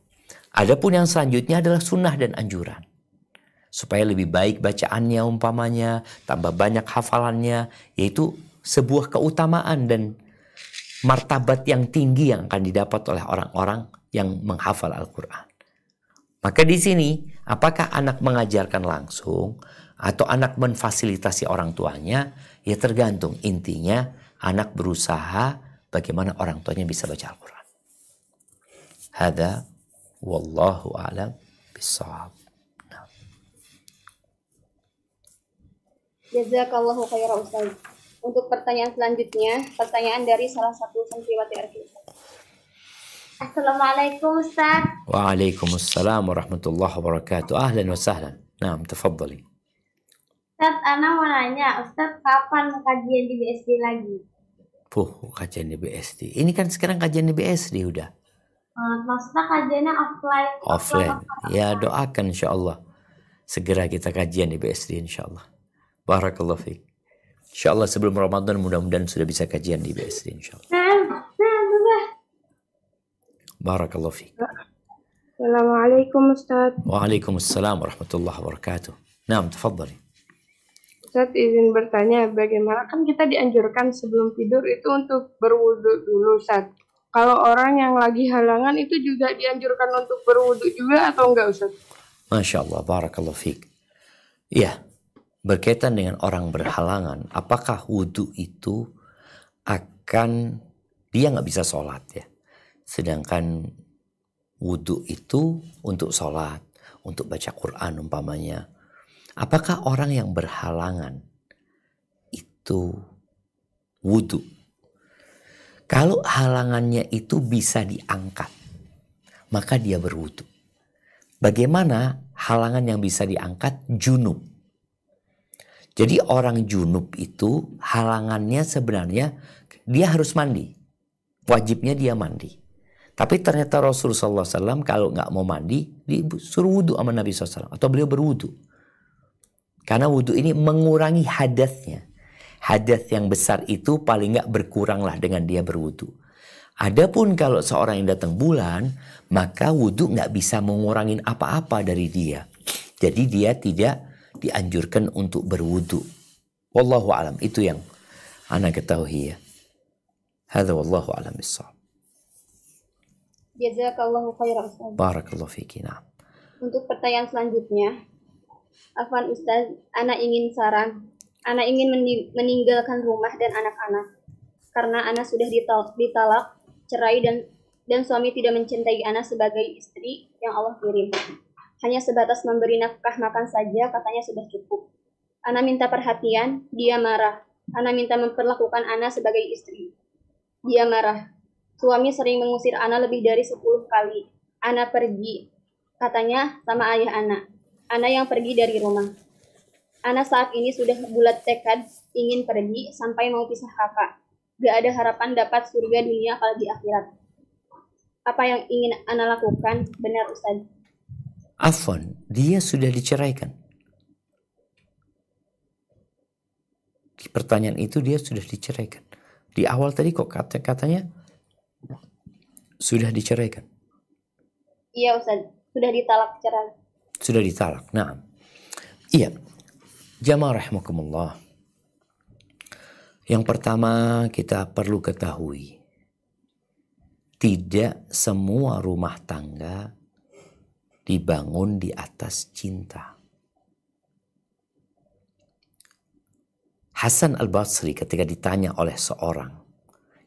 Adapun yang selanjutnya adalah sunnah dan anjuran. Supaya lebih baik bacaannya umpamanya, tambah banyak hafalannya, yaitu sebuah keutamaan dan martabat yang tinggi yang akan didapat oleh orang-orang yang menghafal Al-Quran. Maka di sini, apakah anak mengajarkan langsung atau anak memfasilitasi orang tuanya, ya tergantung. Intinya anak berusaha bagaimana orang tuanya bisa baca Al-Quran. Hada wallahu a'lam bishawab. Jazakallahu khairan Ustaz. Untuk pertanyaan selanjutnya, pertanyaan dari salah satu santriwati RQ. Assalamualaikum Ustaz. Waalaikumsalam warahmatullahi wabarakatuh. Ahlan wa sahlan. Naam, tafadhali. Ustaz, Ana mau nanya, Ustaz kapan kajian di BSD lagi? Kajian di BSD. Ini kan sekarang kajian di BSD udah. Maksudnya kajiannya offline. Offline. Ya doakan insyaAllah. Segera kita kajian di BSD insyaAllah. Barakallahu fiik. InsyaAllah sebelum Ramadan mudah-mudahan sudah bisa kajian di BSD insyaAllah. Barakallahu fiik. Assalamualaikum Ustaz. Waalaikumsalam warahmatullahi wabarakatuh. Naam, tafadhali. Ustadz izin bertanya, bagaimana kan kita dianjurkan sebelum tidur itu untuk berwudu dulu, Ustadz. Kalau orang yang lagi halangan itu juga dianjurkan untuk berwudu juga atau enggak, Ustadz? Masya Allah, barakallahu fiik. Ya, berkaitan dengan orang berhalangan, apakah wudu itu akan, dia nggak bisa sholat ya. Sedangkan wudu itu untuk sholat, untuk baca Quran umpamanya. Apakah orang yang berhalangan itu wudu? Kalau halangannya itu bisa diangkat, maka dia berwudu. Bagaimana halangan yang bisa diangkat? Junub. Jadi orang junub itu halangannya sebenarnya dia harus mandi. Wajibnya dia mandi. Tapi ternyata Rasulullah SAW kalau nggak mau mandi, disuruh wudu sama Nabi SAW. Atau beliau berwudu. Karena wudu ini mengurangi hadatnya. Hadat yang besar itu paling nggak berkuranglah dengan dia berwudu. Adapun kalau seorang yang datang bulan, maka wudu nggak bisa mengurangi apa-apa dari dia. Jadi dia tidak dianjurkan untuk berwudu. Wallahu alam, itu yang ana ketahui ya. Hadza wallahu alam bissawab. Jazakallahu khairan, Ustaz. Barakallahu fiki. Na'am. Untuk pertanyaan selanjutnya, Afwan Ustaz, Ana ingin saran. Ana ingin meninggalkan rumah dan anak-anak. Karena Ana sudah ditalak, cerai dan suami tidak mencintai Ana sebagai istri yang Allah kirim. Hanya sebatas memberi nafkah makan saja katanya sudah cukup. Ana minta perhatian, dia marah. Ana minta memperlakukan Ana sebagai istri. Dia marah. Suami sering mengusir Ana lebih dari 10 kali. Ana pergi. Katanya sama ayah Ana. Ana yang pergi dari rumah. Ana saat ini sudah bulat tekad ingin pergi sampai mau pisah kakak. Gak ada harapan dapat surga dunia kalau di akhirat. Apa yang ingin Ana lakukan? Benar Ustaz. Afwan, dia sudah diceraikan. Di pertanyaan itu dia sudah diceraikan. Di awal tadi kok katanya sudah diceraikan. Iya Ustaz, sudah ditalak cerai. Sudah ditalak. Nah, iya. Jamaah rahimakumullah. Yang pertama kita perlu ketahui, tidak semua rumah tangga dibangun di atas cinta. Hasan al-Basri ketika ditanya oleh seorang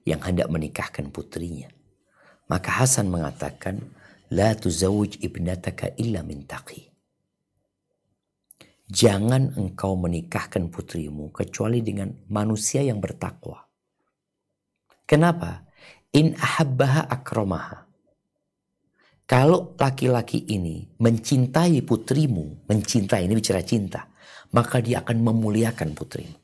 yang hendak menikahkan putrinya, maka Hasan mengatakan, la tuzawwij ibnataka illa min taqi. Jangan engkau menikahkan putrimu kecuali dengan manusia yang bertakwa. Kenapa? In ahabbaha akramaha. Kalau laki-laki ini mencintai putrimu, mencintai, ini bicara cinta, maka dia akan memuliakan putrimu.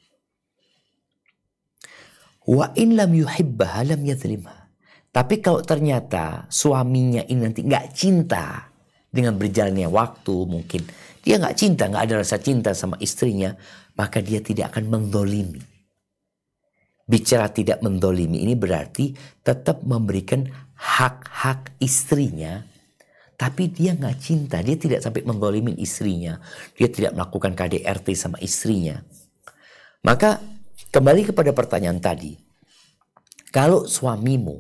Wa in lam yuhibbaha lam yadhlimha. Tapi kalau ternyata suaminya ini nanti nggak cinta dengan berjalannya waktu, mungkin dia nggak cinta, nggak ada rasa cinta sama istrinya, maka dia tidak akan mendolimi. Bicara tidak mendolimi ini berarti tetap memberikan hak-hak istrinya, tapi dia nggak cinta, dia tidak sampai mendolimi istrinya, dia tidak melakukan KDRT sama istrinya. Maka kembali kepada pertanyaan tadi, kalau suamimu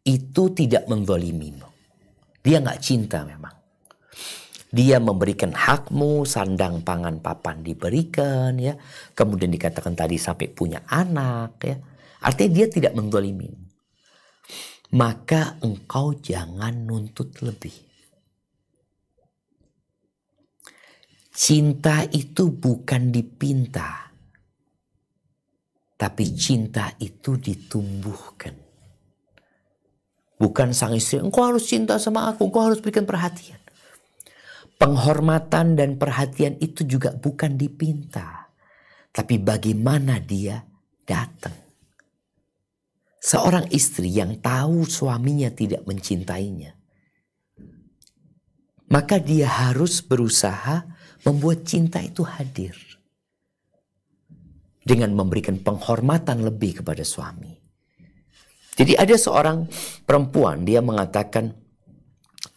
itu tidak mendolimimu, dia nggak cinta memang. Dia memberikan hakmu, sandang, pangan, papan diberikan, ya. Kemudian dikatakan tadi sampai punya anak, ya. Artinya dia tidak mendolimi. Maka engkau jangan nuntut lebih. Cinta itu bukan dipinta, tapi cinta itu ditumbuhkan. Bukan sang istri, engkau harus cinta sama aku, engkau harus berikan perhatian. Penghormatan dan perhatian itu juga bukan dipinta, tapi bagaimana dia datang. Seorang istri yang tahu suaminya tidak mencintainya, maka dia harus berusaha membuat cinta itu hadir. Dengan memberikan penghormatan lebih kepada suami. Jadi ada seorang perempuan, dia mengatakan,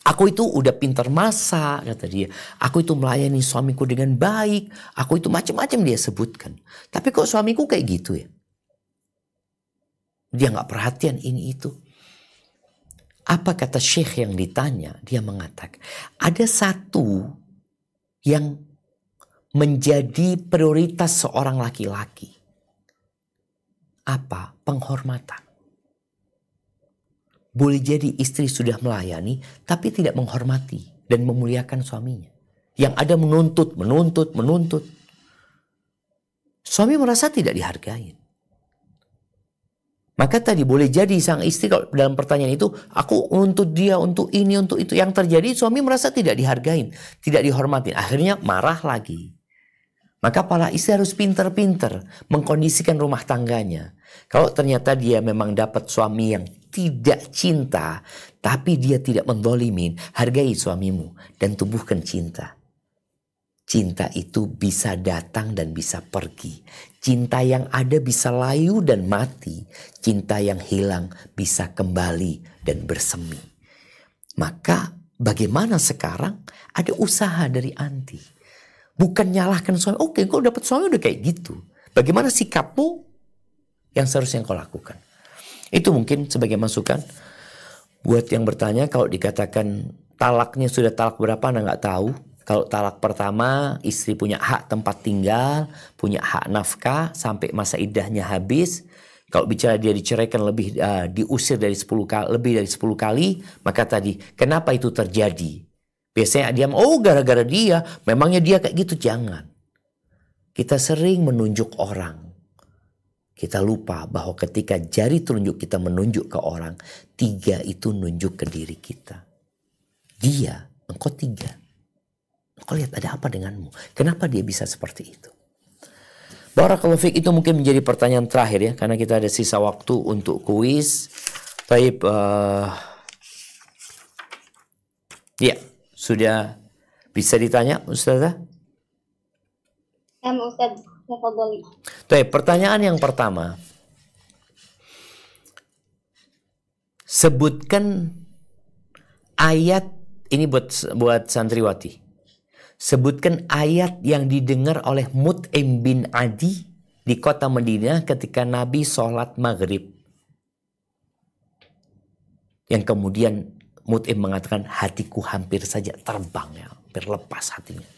Aku itu udah pintar masak, kata dia. Aku itu melayani suamiku dengan baik. Aku itu macam-macam dia sebutkan. Tapi kok suamiku kayak gitu ya? Dia nggak perhatian ini itu. Apa kata Syekh yang ditanya? Dia mengatakan, ada satu yang menjadi prioritas seorang laki-laki. Apa? Penghormatan. Boleh jadi istri sudah melayani, tapi tidak menghormati dan memuliakan suaminya. Yang ada menuntut. Suami merasa tidak dihargai. Maka tadi boleh jadi sang istri kalau dalam pertanyaan itu, aku nuntut dia untuk ini, untuk itu. Yang terjadi suami merasa tidak dihargai, tidak dihormati. Akhirnya marah lagi. Maka para istri harus pintar-pintar mengkondisikan rumah tangganya. Kalau ternyata dia memang dapat suami yang tidak cinta, tapi dia tidak mendolimin, hargai suamimu dan tumbuhkan cinta. Cinta itu bisa datang dan bisa pergi. Cinta yang ada bisa layu dan mati. Cinta yang hilang bisa kembali dan bersemi. Maka bagaimana sekarang ada usaha dari anti. Bukan nyalahkan suami. Oke, kau dapat suami udah kayak gitu. Bagaimana sikapmu yang seharusnya kau lakukan. Itu mungkin sebagai masukan. Buat yang bertanya, kalau dikatakan talaknya sudah talak berapa, Anda nggak tahu. Kalau talak pertama, istri punya hak tempat tinggal, punya hak nafkah sampai masa iddahnya habis. Kalau bicara dia diceraikan diusir dari 10 kali, lebih dari 10 kali, maka tadi kenapa itu terjadi? Biasanya dia, gara-gara dia, memangnya dia kayak gitu. Jangan. Kita sering menunjuk orang. Kita lupa bahwa ketika jari telunjuk kita menunjuk ke orang, 3 itu nunjuk ke diri kita. Dia, engkau 3. Kau lihat ada apa denganmu? Kenapa dia bisa seperti itu? Barakallahu fiik, itu mungkin menjadi pertanyaan terakhir ya. Karena kita ada sisa waktu untuk kuis. Baik. Ya, sudah bisa ditanya Ustazah? Ustaz, tafadhali. Baik, pertanyaan yang pertama. Sebutkan ayat, ini buat santriwati. Sebutkan ayat yang didengar oleh Mut'im bin Adi di kota Madinah ketika Nabi sholat maghrib. Yang kemudian Mut'im mengatakan, hatiku hampir saja terbang, ya, hampir lepas hatinya.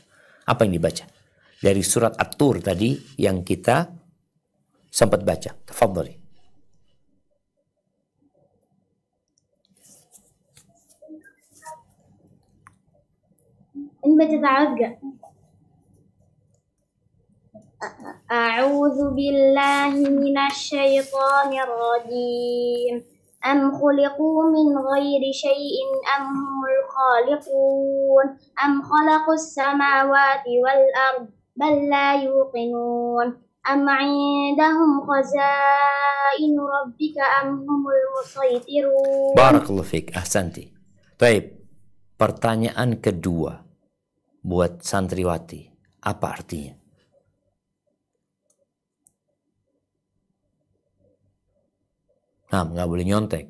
Apa yang dibaca? Dari surat At-Tur tadi yang kita sempat baca. Tafadhali. Ini baca ta'awudz gak? A'udzu billahi minasy syaithanir rajim. Am khuliqu min ghairi syai'in am humul khaliqun am khalaqus samawati wal ard bal la yuqinun am 'indahum khazainu rabbika am humul musaytirun. Barakallahu fiik, ahsanti. Baik, pertanyaan kedua buat santriwati, apa artinya? Nah, nggak boleh nyontek.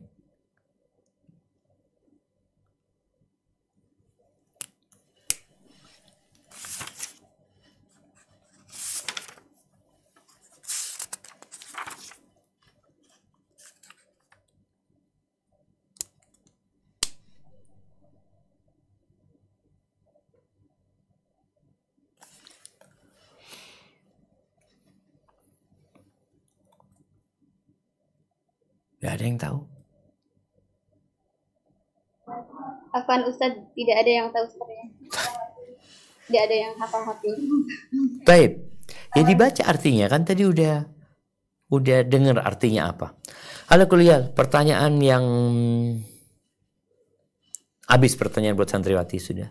Gak ada yang tahu. Afwan Ustaz, tidak ada yang tahu sebenarnya. Tidak ada yang hafal-hafal. Baik. Ya dibaca artinya kan tadi udah dengar artinya apa. Ala kuliah, pertanyaan yang habis pertanyaan buat santriwati sudah.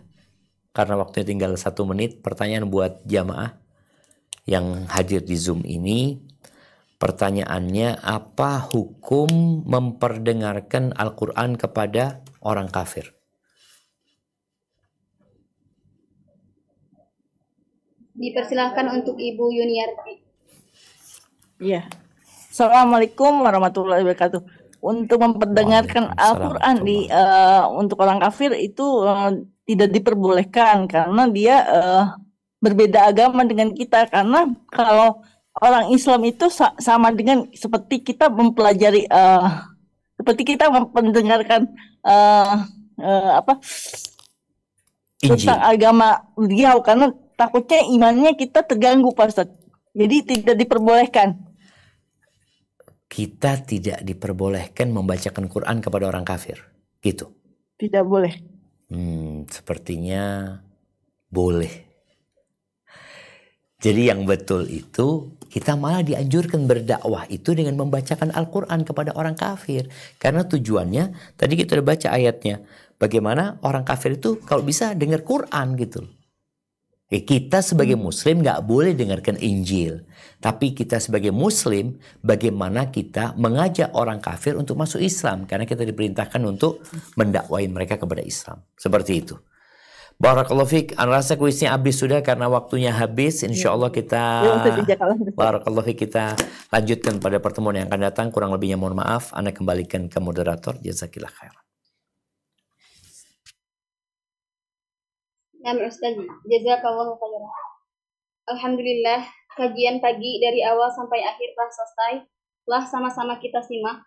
Karena waktunya tinggal 1 menit, pertanyaan buat jamaah yang hadir di Zoom ini. Pertanyaannya, apa hukum memperdengarkan Al-Quran kepada orang kafir? Dipersilakan untuk Ibu Yuniarti. Iya. Assalamualaikum warahmatullahi wabarakatuh. untuk memperdengarkan Al-Quran untuk orang kafir itu tidak diperbolehkan karena dia berbeda agama dengan kita. Karena kalau orang Islam itu sama dengan seperti kita mempelajari seperti kita mendengarkan tentang agama beliau, karena takutnya imannya kita terganggu, Pak Ustadz. Jadi tidak diperbolehkan. Kita tidak diperbolehkan membacakan Quran kepada orang kafir, gitu? Tidak boleh. Sepertinya boleh. Jadi yang betul itu kita malah dianjurkan berdakwah itu dengan membacakan Al-Quran kepada orang kafir. Karena tujuannya, tadi kita udah baca ayatnya, bagaimana orang kafir itu kalau bisa dengar Quran gitu. Kita sebagai muslim gak boleh dengarkan Injil. Tapi kita sebagai muslim, bagaimana kita mengajak orang kafir untuk masuk Islam. Karena kita diperintahkan untuk mendakwain mereka kepada Islam. Seperti itu. Barakallahu fiik. Ana rasa kuisnya habis sudah karena waktunya habis. Insya Allah kita Barakallahu fiik, kita lanjutkan pada pertemuan yang akan datang. Kurang lebihnya mohon maaf. Ana kembalikan ke moderator. Jazakillah khairan. Nah, Ustaz, jazakallahu khairan. Alhamdulillah, kajian pagi dari awal sampai akhir telah selesai. Telah sama-sama kita simak.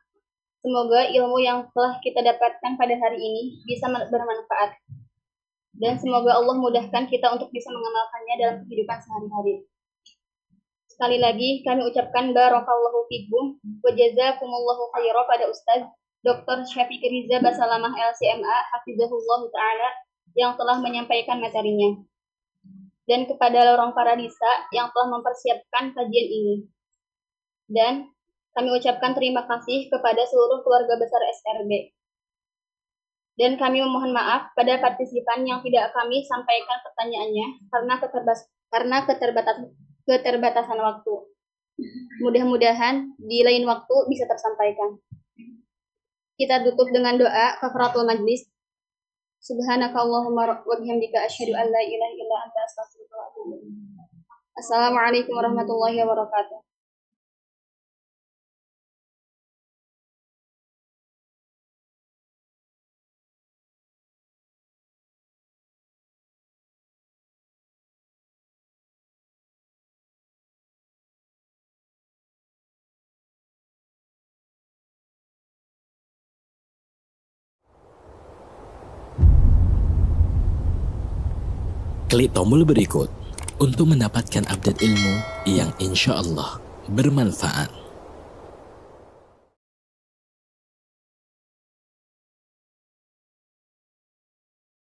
Semoga ilmu yang telah kita dapatkan pada hari ini bisa bermanfaat. Dan semoga Allah mudahkan kita untuk bisa mengamalkannya dalam kehidupan sehari-hari. Sekali lagi kami ucapkan barakallahu fikum wa jazakumullahu khairan pada Ustaz Dr. Syafiq Riza Basalamah LCMA hafizahullah taala yang telah menyampaikan materinya, dan kepada lorong Paradisa yang telah mempersiapkan kajian ini. Dan kami ucapkan terima kasih kepada seluruh keluarga besar SRB. Dan kami memohon maaf pada partisipan yang tidak kami sampaikan pertanyaannya karena keterbatasan waktu. Mudah-mudahan di lain waktu bisa tersampaikan. Kita tutup dengan doa kafaratul majlis. Subhanakallahumma wa bihamdika asyhadu an la ilaha illa anta astaghfiruka wa atubu ilaik. Assalamualaikum warahmatullahi wabarakatuh. Klik tombol berikut untuk mendapatkan update ilmu yang insya Allah bermanfaat.